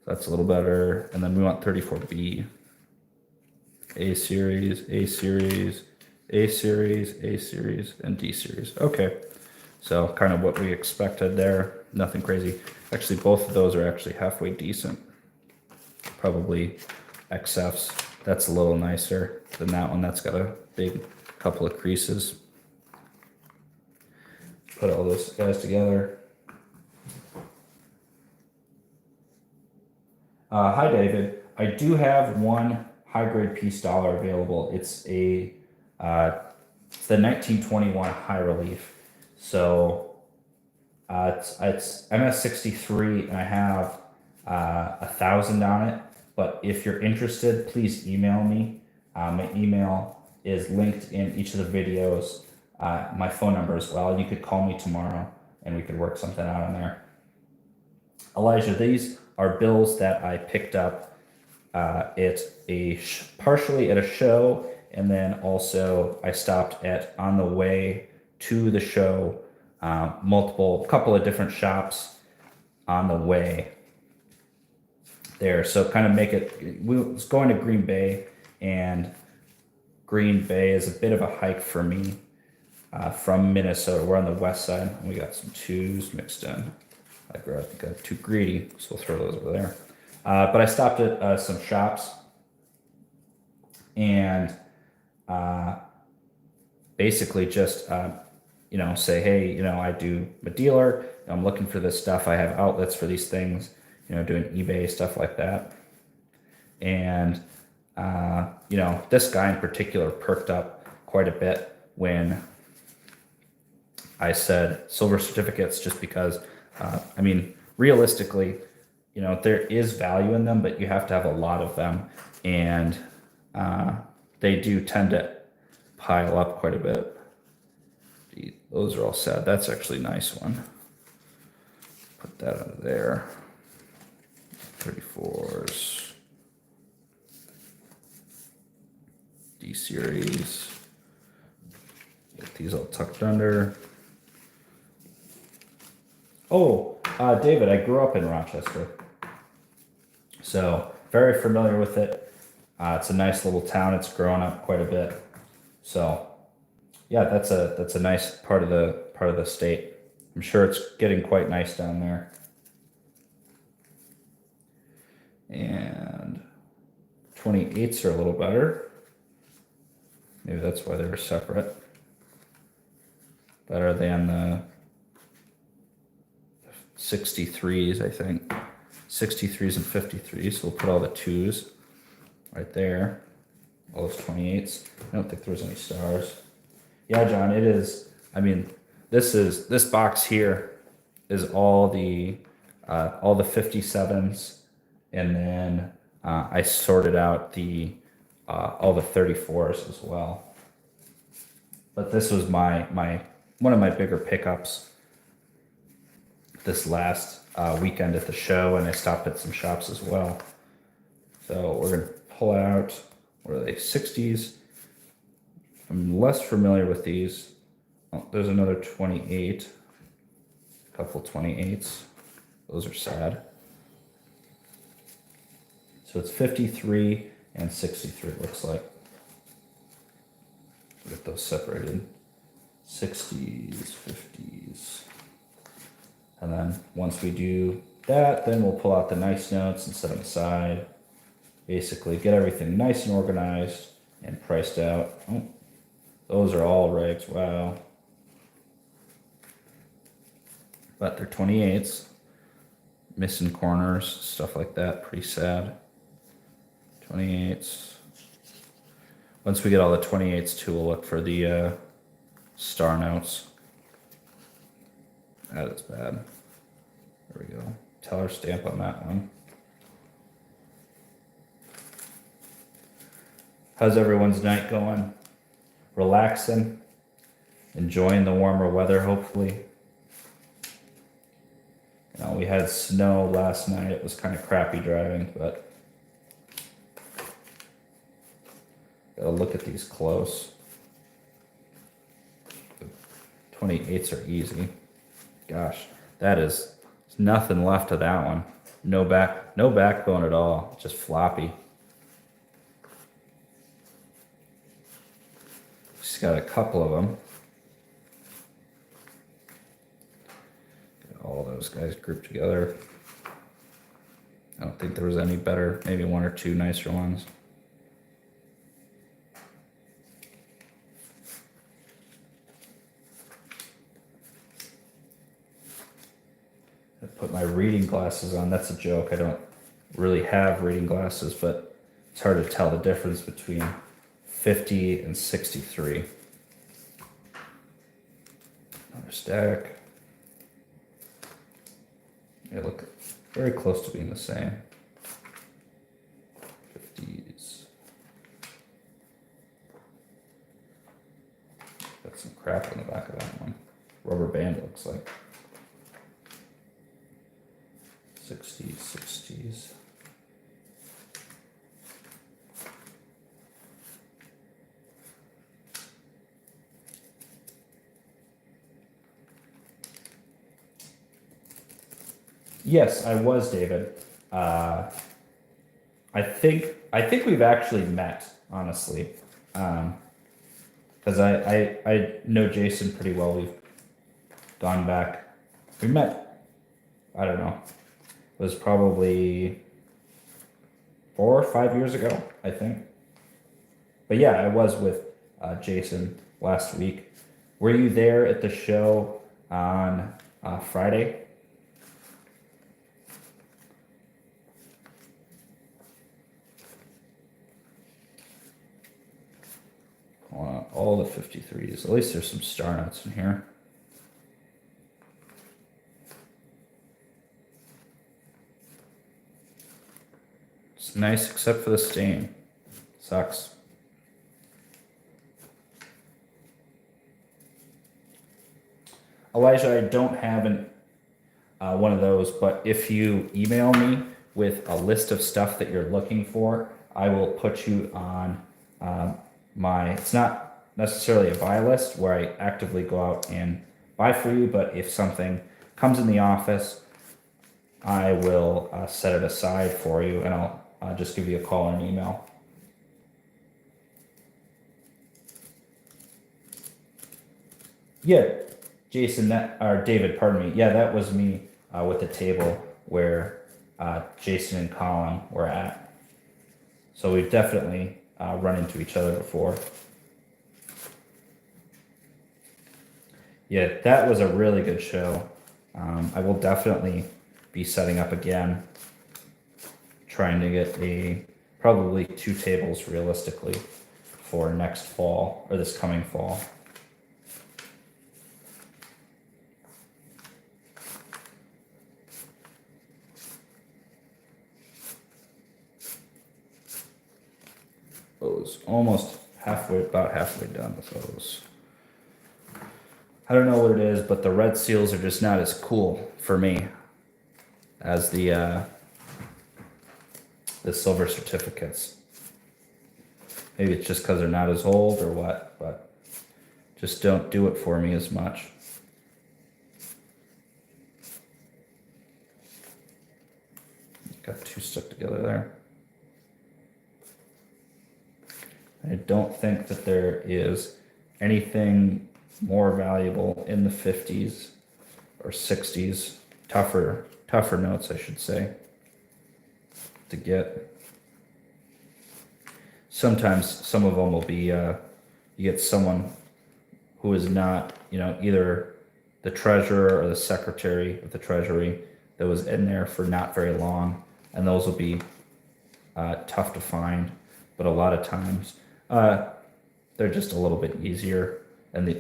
That's a little better. And then we want 34B. A series, A series, A series, A series, and D series. Okay. So kind of what we expected there. Nothing crazy. Actually, both of those are actually halfway decent. Probably XFs. That's a little nicer than that one. That's got a big couple of creases. Put all those guys together. Hi, David. I do have one high-grade piece dollar available. It's the 1921 high relief. So it's MS63, and I have 1,000 on it. But if you're interested, please email me My email is linked in each of the videos. My phone number as well. You could call me tomorrow and we could work something out on there. Elijah, these are bills that I picked up partially at a show, and then also I stopped at on the way to the show, couple of different shops on the way there. So kind of make it, we was going to Green Bay, and Green Bay is a bit of a hike for me from Minnesota. We're on the west side. We got some twos mixed in. I got too greedy, so we'll throw those over there. But I stopped at some shops and basically just, say, hey, I'm a dealer. I'm looking for this stuff. I have outlets for these things, doing eBay, stuff like that. And, this guy in particular perked up quite a bit when I said silver certificates, just because, realistically, there is value in them, but you have to have a lot of them. And they do tend to pile up quite a bit. Gee, those are all sad. That's actually a nice one. Put that under there. 34s. D series. Get these all tucked under. Oh, David, I grew up in Rochester, so very familiar with it. It's a nice little town. It's grown up quite a bit. So, yeah, that's a nice part of the state. I'm sure it's getting quite nice down there. And 28s are a little better. Maybe that's why they were separate. Better than the 63s, I think. 63s and 53s. So we'll put all the 2s right there. All those 28s. I don't think there's any stars. Yeah, John, it is. This box here is all the 57s, and then I sorted out all the 34s as well. But this was my one of my bigger pickups this last weekend at the show, and I stopped at some shops as well. So we're gonna pull out, what are they, 60s? I'm less familiar with these. Oh, there's another 28, a couple 28s. Those are sad. So it's 53 and 63, it looks like. Get those separated. 60s, 50s. And then once we do that, then we'll pull out the nice notes and set them aside. Basically get everything nice and organized and priced out. Oh, those are all regs, wow. But they're 28s. Missing corners, stuff like that, pretty sad. 28s. Once we get all the 28s too, we'll look for the star notes. That is bad. There we go. Teller stamp on that one. How's everyone's night going? Relaxing? Enjoying the warmer weather, hopefully. We had snow last night. It was kind of crappy driving, but gotta look at these close. The 28s are easy. Gosh, there's nothing left of that one. No backbone at all. Just floppy. She's got a couple of them. Get all those guys grouped together. I don't think there was any better. Maybe one or two nicer ones. I put my reading glasses on. That's a joke. I don't really have reading glasses, but it's hard to tell the difference between 50 and 63. Another stack. They look very close to being the same. 50s. some crap on the back of that one. Rubber band, it looks like. 60s. Yes, I was, David. I think we've actually met, honestly, because I know Jason pretty well. We've gone back. We met. I don't know. It was probably 4 or 5 years ago, I think. But yeah, I was with Jason last week. Were you there at the show on Friday? All the 53s. At least there's some star notes in here. It's nice except for the stain. Sucks. Elijah, I don't have one of those, but if you email me with a list of stuff that you're looking for, I will put you on it's not necessarily a buy list where I actively go out and buy for you, but if something comes in the office, I will set it aside for you, and I'll just give you a call or an email. Yeah, Jason, or David, pardon me. Yeah, that was me with the table where Jason and Colin were at. So we've definitely run into each other before. Yeah, that was a really good show. I will definitely be setting up again, trying to get probably 2 tables realistically for next fall, or this coming fall. Those almost about halfway done with those. I don't know what it is, but the red seals are just not as cool for me as the silver certificates. Maybe it's just because they're not as old or what, but just don't do it for me as much. Got 2 stuck together there. I don't think that there is anything more valuable in the 50s or 60s, tougher notes, I should say, to get. Sometimes some of them will be, you get someone who is not, either the treasurer or the secretary of the treasury that was in there for not very long, and those will be tough to find, but a lot of times they're just a little bit easier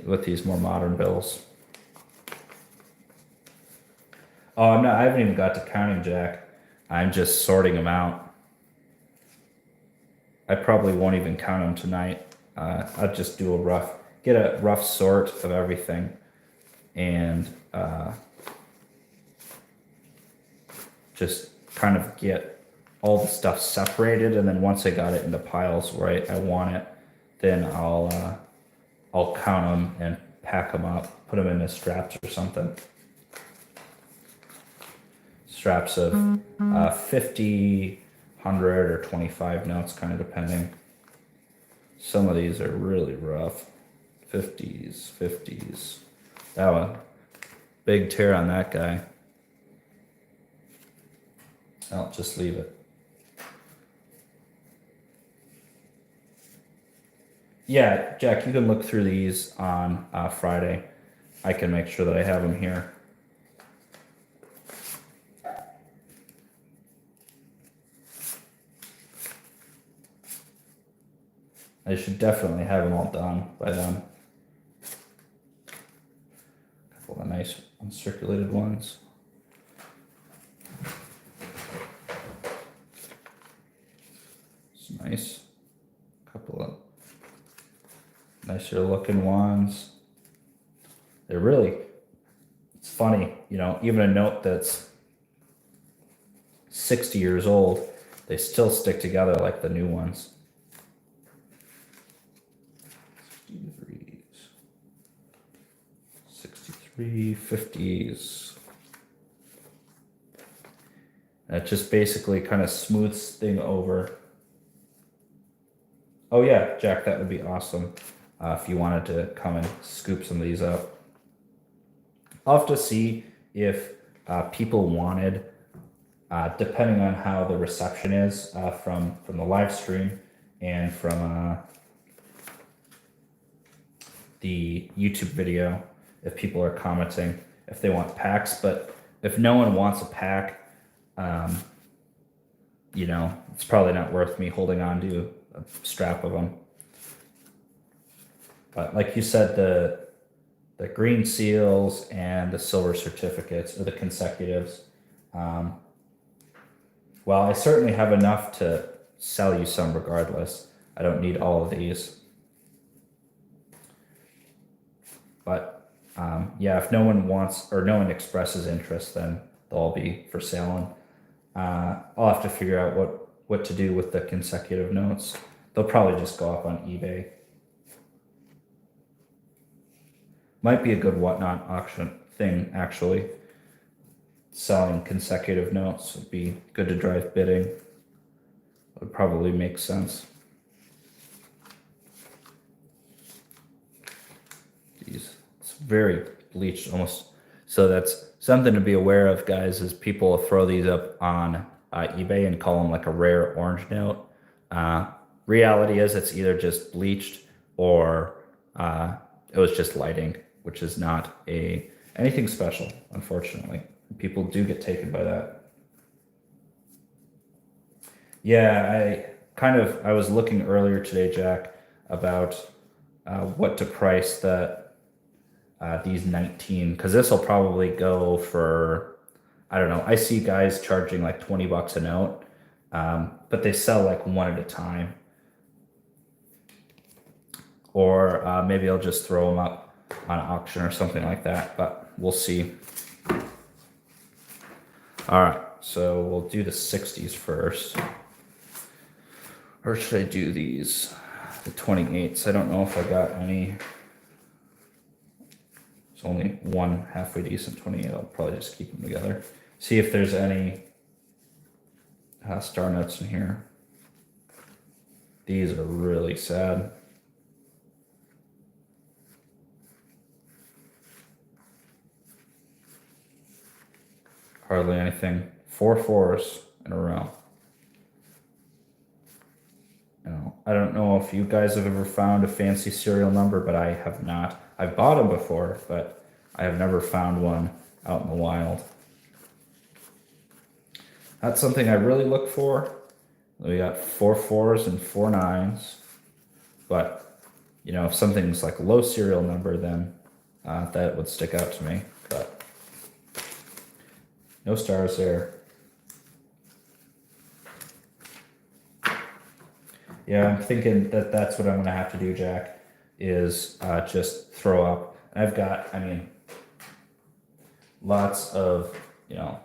with these more modern bills. Oh, I haven't even got to counting, Jack. I'm just sorting them out. I probably won't even count them tonight. I'll just do get a rough sort of everything, and just kind of get all the stuff separated, and then once I got it into piles where I want it, then I'll count them and pack them up, put them into straps or something. Straps of 50, 100, or 25 notes, kind of depending. Some of these are really rough. 50s. That one, big tear on that guy. I'll just leave it. Yeah, Jack, you can look through these on Friday. I can make sure that I have them here. I should definitely have them all done by then. A couple of nice uncirculated ones. It's nice. A couple of nicer looking ones. they're really, it's funny, you know, even a note that's 60 years old, they still stick together like the new ones. 63, 50s. That just basically kind of smooths thing over. Oh yeah, Jack, that would be awesome if you wanted to come and scoop some of these up. I'll have to see if people wanted, depending on how the reception is from the live stream and from the YouTube video, if people are commenting, if they want packs. But if no one wants a pack, you know, it's probably not worth me holding on to a strap of them. But like you said, the green seals and the silver certificates, or the consecutives, well, I certainly have enough to sell you some regardless. I don't need all of these. But yeah, if no one wants, or no one expresses interest, then they'll all be for sale. And I'll have to figure out what to do with the consecutive notes. They'll probably just go up on eBay. Might be a good whatnot auction thing, actually. Selling consecutive notes would be good to drive bidding. Would probably make sense. Jeez, it's very bleached almost. So that's something to be aware of, guys, is people will throw these up on eBay and call them like a rare orange note. Reality is it's either just bleached or it was just lighting, which is not anything special, unfortunately. People do get taken by that. Yeah, I was looking earlier today, Jack, about what to price these 19, because this will probably go for, I don't know, I see guys charging like $20 a note, but they sell like one at a time. Or maybe I'll just throw them up on auction or something like that, but we'll see. All right, so we'll do the 60s first. Or should I do these, the 28s? I don't know if I got any. There's only one halfway decent 28. I'll probably just keep them together. See if there's any star notes in here. These are really sad. Hardly anything. 4 4s in a row. You know, I don't know if you guys have ever found a fancy serial number, but I have not. I've bought them before, but I have never found one out in the wild. That's something I really look for. We got 4 4s and 4 9s. But, you know, if something's like a low serial number, then that would stick out to me. But no stars there. Yeah, I'm thinking that that's what I'm going to have to do, Jack, is just throw up. And I've got, I mean, lots of, you know,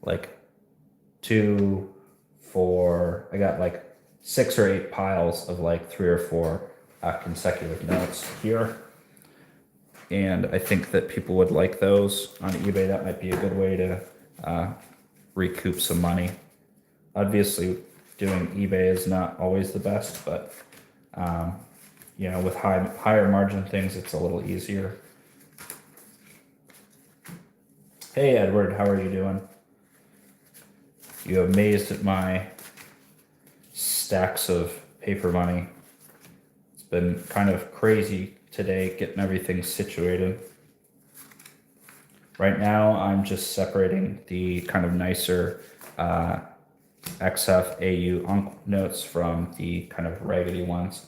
like 2, 4, I got like 6 or 8 piles of like 3 or 4 consecutive notes here. And I think that people would like those on eBay. That might be a good way to recoup some money. Obviously, doing eBay is not always the best, but you know, with higher margin things, it's a little easier. Hey, Edward, how are you doing? You amazed at my stacks of paper money. It's been kind of crazy today getting everything situated. Right now, I'm just separating the kind of nicer XF AU notes from the kind of raggedy ones.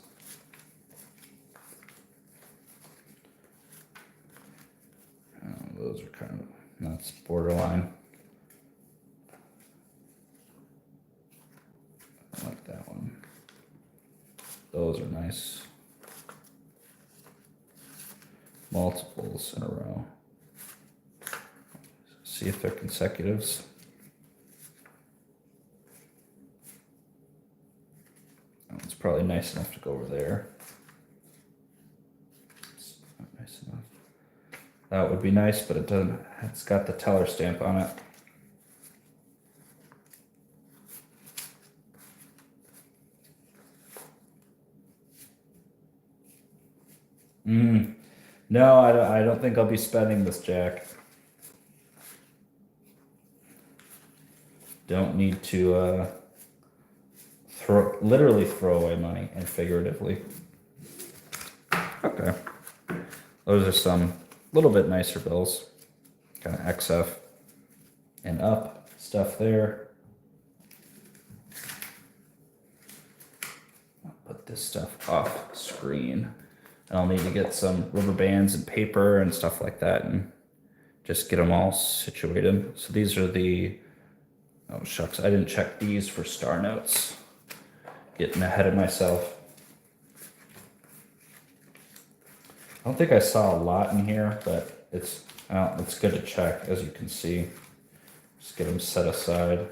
Those are kind of, that's borderline. I like that one. Those are nice. multiples in a row. See if they're consecutives. Oh, it's probably nice enough to go over there. It's not nice enough. That would be nice, but it doesn't. It's got the teller stamp on it. No, I don't think I'll be spending this jack. Don't need to literally throw away money and figuratively. Okay. Those are some little bit nicer bills. Kind of XF and up stuff there. I'll put this stuff off screen. And I'll need to get some rubber bands and paper and stuff like that and just get them all situated. So these are the, oh shucks, I didn't check these for star notes. Getting ahead of myself. I don't think I saw a lot in here, but it's good to check, as you can see. Just get them set aside.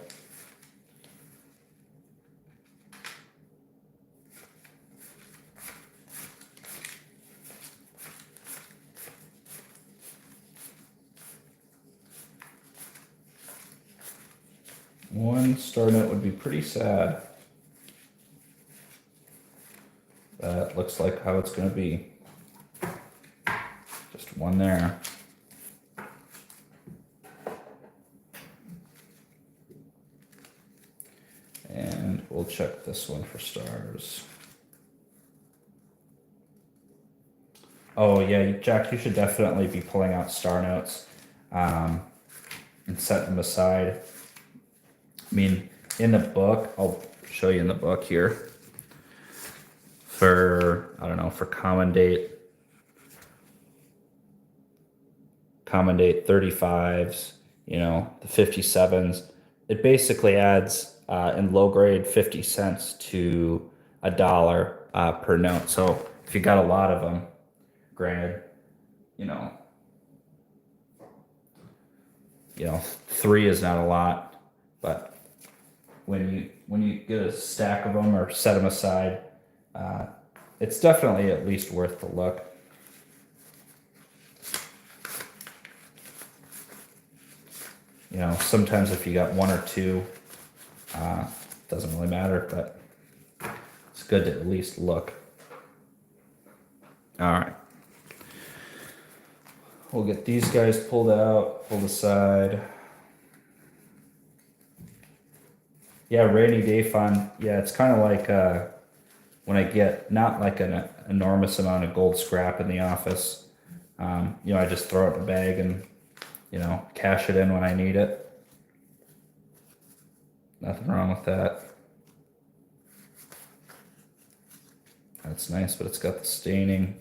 One star note would be pretty sad. That looks like how it's going to be. Just one there. And we'll check this one for stars. Oh yeah, Jack, you should definitely be pulling out star notes and set them aside. I mean, in the book, I'll show you in the book here. For, I don't know, for common date 35s, you know, the 57s, it basically adds in low grade 50 cents to $1 per note. So if you got a lot of them, granted, you know, 3 is not a lot, but when you get a stack of them or set them aside, it's definitely at least worth the look. You know, sometimes if you got 1 or 2, doesn't really matter, but it's good to at least look. All right. We'll get these guys pulled aside. Yeah, rainy day fund. Yeah, it's kind of like when I get not like an enormous amount of gold scrap in the office. You know, I just throw it in a bag and, you know, cash it in when I need it. Nothing wrong with that. That's nice, but it's got the staining.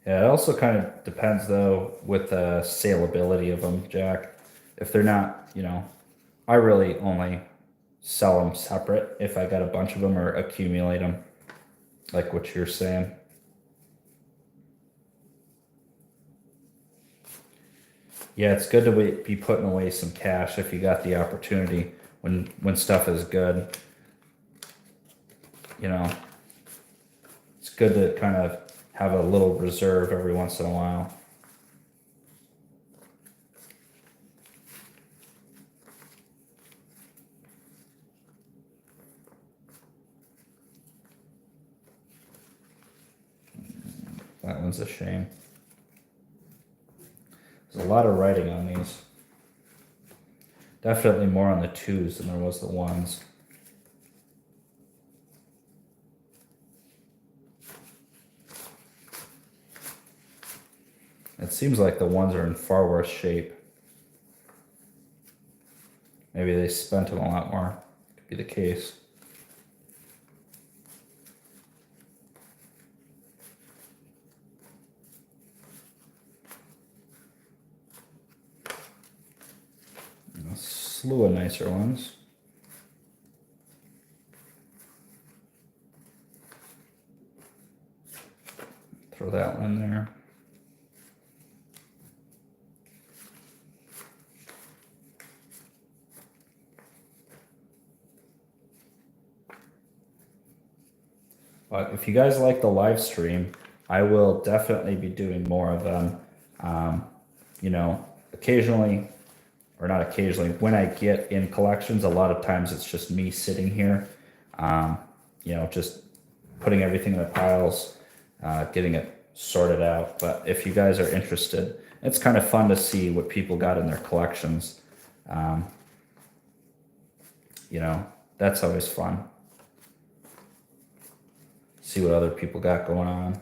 Yeah, it also kind of depends, though, with the saleability of them, Jack. If they're not, you know, I really only sell them separate if I got a bunch of them or accumulate them, like what you're saying. Yeah, it's good to be putting away some cash if you got the opportunity when stuff is good. You know, it's good to kind of have a little reserve every once in a while. That one's a shame. There's a lot of writing on these. Definitely more on the 2s than there was the 1s. It seems like the 1s are in far worse shape. Maybe they spent them a lot more. Could be the case. slew of nicer ones. Throw that one there. But if you guys like the live stream, I will definitely be doing more of them. You know, occasionally, or not occasionally, when I get in collections, a lot of times it's just me sitting here, you know, just putting everything in the piles, getting it sorted out. But if you guys are interested, it's kind of fun to see what people got in their collections. You know, that's always fun. See what other people got going on.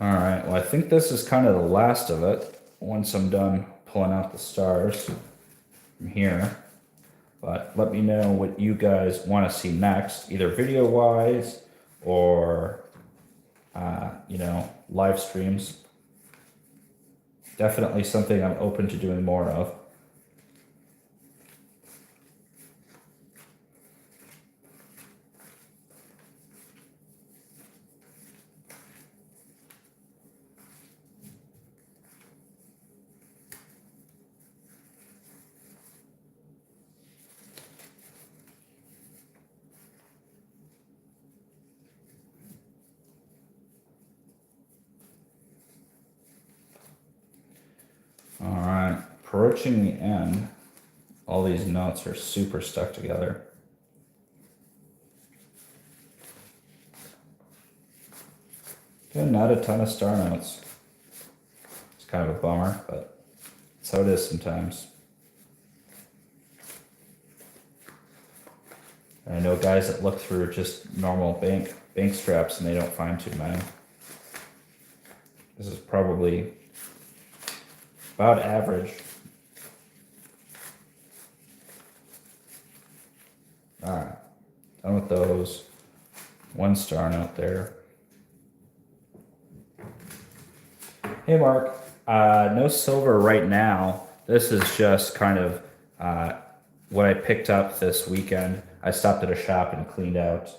All right, well, I think this is kind of the last of it once I'm done pulling out the stars from here. But let me know what you guys want to see next, either video-wise or, you know, live streams. Definitely something I'm open to doing more of. All right, approaching the end. All these notes are super stuck together. Okay, not a ton of star notes. It's kind of a bummer, but that's how it is sometimes. And I know guys that look through just normal bank straps and they don't find too many. This is probably about average. All right, done with those. One star note there. Hey Mark, no silver right now. This is just kind of what I picked up this weekend. I stopped at a shop and cleaned out.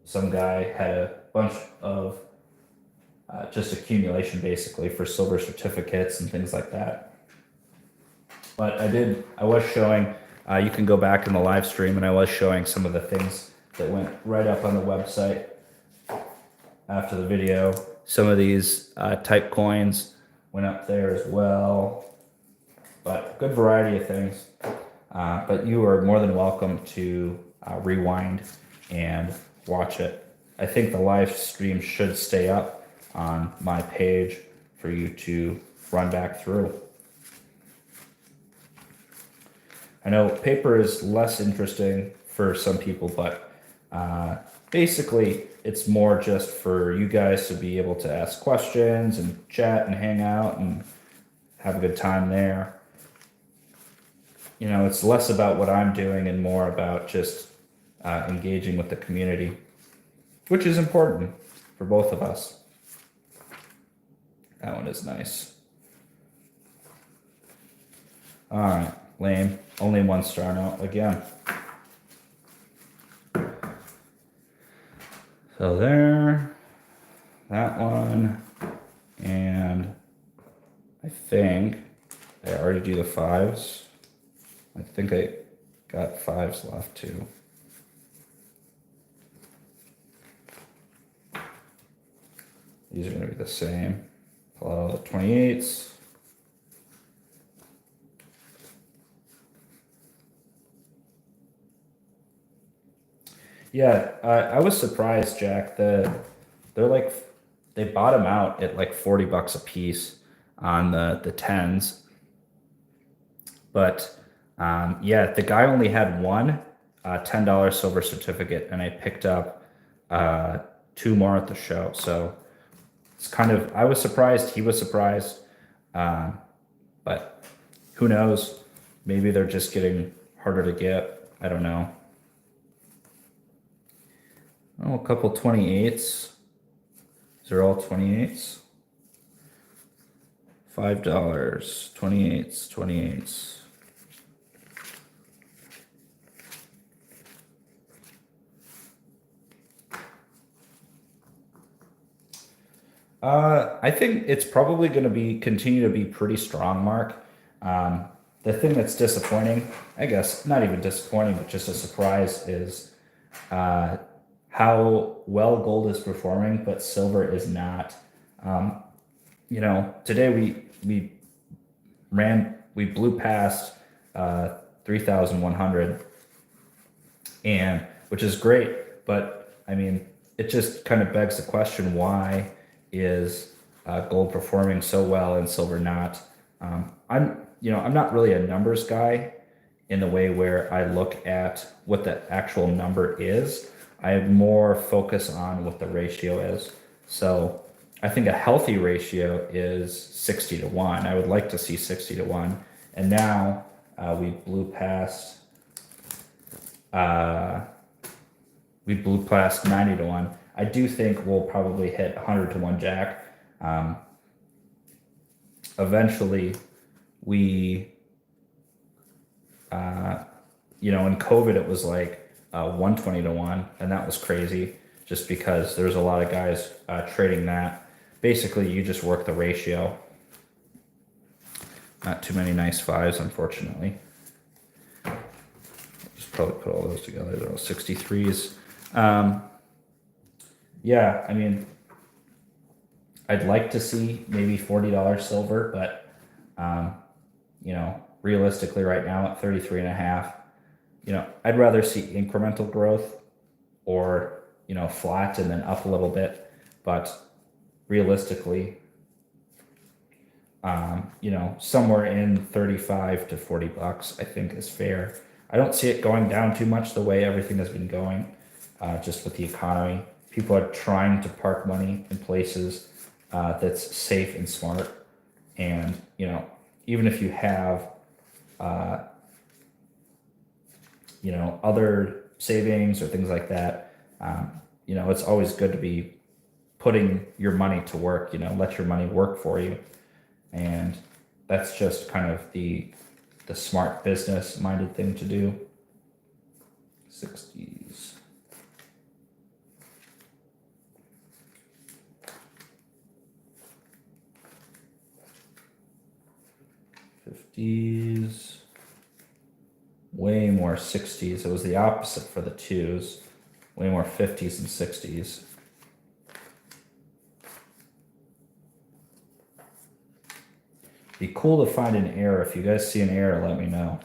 Some guy had a bunch of just accumulation basically for silver certificates and things like that. But I was showing, you can go back in the live stream, and I was showing some of the things that went right up on the website after the video. Some of these type coins went up there as well, but good variety of things. But you are more than welcome to rewind and watch it. I think the live stream should stay up on my page for you to run back through. I know paper is less interesting for some people, but basically it's more just for you guys to be able to ask questions and chat and hang out and have a good time there. You know, it's less about what I'm doing and more about just engaging with the community, which is important for both of us. That one is nice. All right, lame. Only one star note again. So there, that one, and I think I already do the fives. I think I got fives left too. These are going to be the same. Pull out all the 28s. Yeah, I was surprised, Jack. They bottom out at like $40 a piece on the tens, but yeah, the guy only had one $10 silver certificate, and I picked up 2 more at the show. So it's kind of, I was surprised, he was surprised, but who knows? Maybe they're just getting harder to get. I don't know. Oh, a couple 28s. These are all 28s. $5, 28s, 28s. I think it's probably going to continue to be pretty strong, Mark. Um, the thing that's disappointing, I guess, not even disappointing, but just a surprise, is uh, how well gold is performing, but silver is not. Um, today we blew past 3,100, and which is great, but I mean, it just kind of begs the question: why is gold performing so well and silver not? I'm not really a numbers guy in the way where I look at what the actual number is. I have more focus on what the ratio is. So I think a healthy ratio is 60 to 1. I would like to see 60 to 1. And now we blew past uh, 90 to 1. I do think we'll probably hit 100 to 1 jack. Eventually, we, in COVID, it was like 120 to 1, and that was crazy just because there's a lot of guys trading that. Basically, you just work the ratio. Not too many nice fives, unfortunately. I'll just probably put all those together. They're all 63s. Yeah, I mean, I'd like to see maybe $40 silver, but realistically right now at 33 and a half, I'd rather see incremental growth or, flat and then up a little bit. But realistically, somewhere in 35 to $40, I think is fair. I don't see it going down too much the way everything has been going, just with the economy. People are trying to park money in places that's safe and smart. And, even if you have, other savings or things like that, it's always good to be putting your money to work, let your money work for you. And that's just kind of the smart business minded thing to do. 60s. '50s, way more 60s. It was the opposite for the twos, way more 50s and 60s. Be cool to find an error. If you guys see an error, let me know.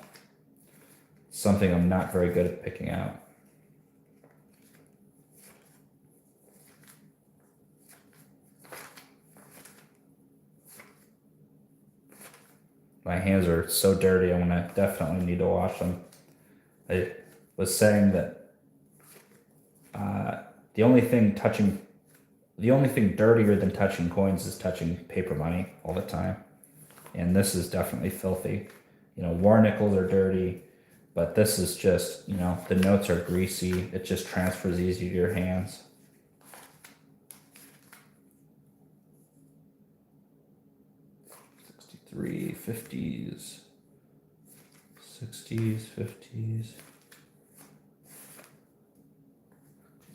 It's something I'm not very good at picking out. My hands are so dirty, I'm gonna definitely need to wash them. I was saying that the only thing dirtier than touching coins is touching paper money all the time. And this is definitely filthy. War nickels are dirty, but this is just, the notes are greasy. It just transfers easy to your hands. '63, '50s, '60s, '50s,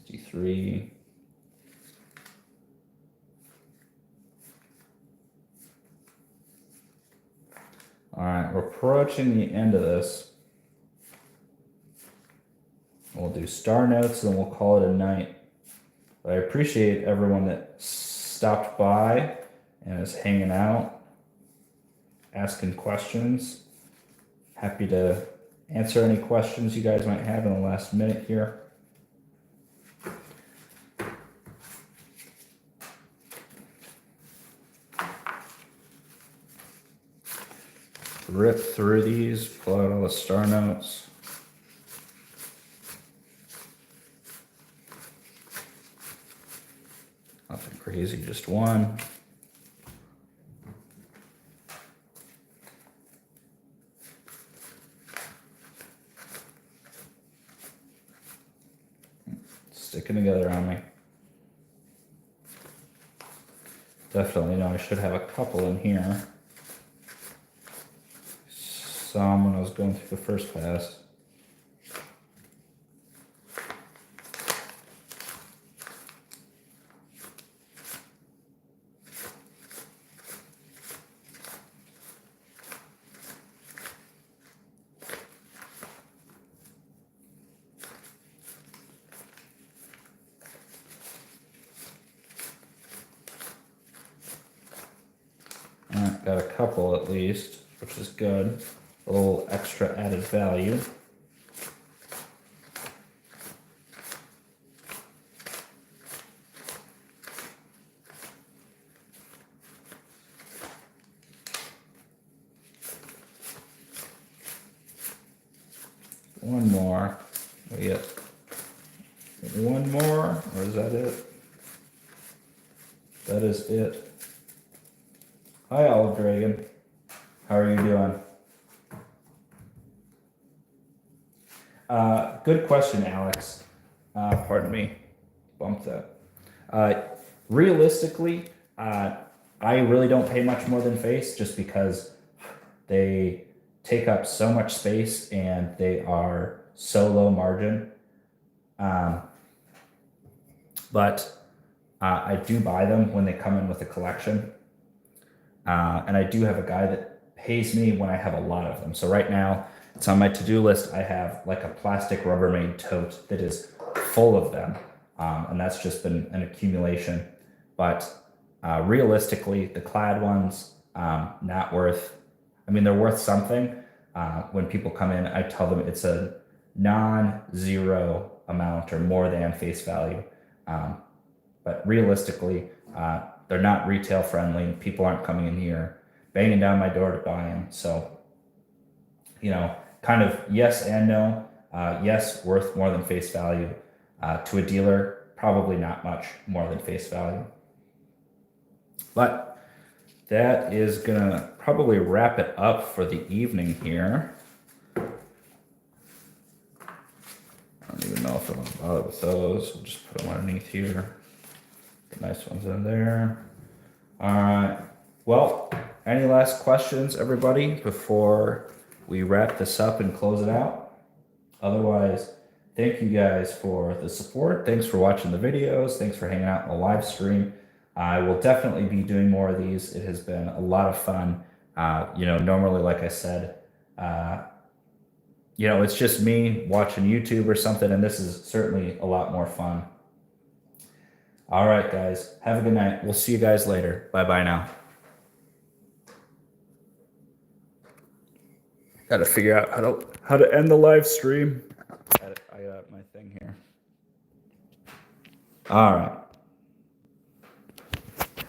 '63. All right, we're approaching the end of this. We'll do star notes and then we'll call it a night. But I appreciate everyone that stopped by and is hanging out, asking questions. Happy to answer any questions you guys might have in the last minute here. Rip through these, pull out all the star notes. Nothing crazy, just one. sticking together on me. Definitely know I should have a couple in here. Some when I was going through the first pass. Got a couple at least, which is good. A little extra added value. One more. We get one more, or is that it? That is it. Hi, Olive Dragon. How are you doing? Good question, Alex. Pardon me. Bump that. Realistically, I really don't pay much more than face just because they take up so much space and they are so low margin. But I do buy them when they come in with a collection. And I do have a guy that pays me when I have a lot of them. So right now, it's on my to-do list. I have like a plastic Rubbermaid tote that is full of them. And that's just been an accumulation. But realistically, the clad ones, not worth, I mean, they're worth something. When people come in, I tell them it's a non-zero amount or more than face value. But realistically, they're not retail friendly. People aren't coming in here banging down my door to buy them. So, you know, kind of yes and no. Yes, worth more than face value. To a dealer, probably not much more than face value. But that is gonna probably wrap it up for the evening here. I don't even know if I want to bother with those. We'll just put them underneath here. The nice ones in there. All right. Well, any last questions, everybody, before we wrap this up and close it out? Otherwise, thank you guys for the support. Thanks for watching the videos. Thanks for hanging out in the live stream. I will definitely be doing more of these. It has been a lot of fun. You know, normally, like I said, you know, it's just me watching YouTube or something, and this is certainly a lot more fun. All right, guys. Have a good night. We'll see you guys later. Bye-bye now. Got to figure out how to end the live stream. I got my thing here. All right.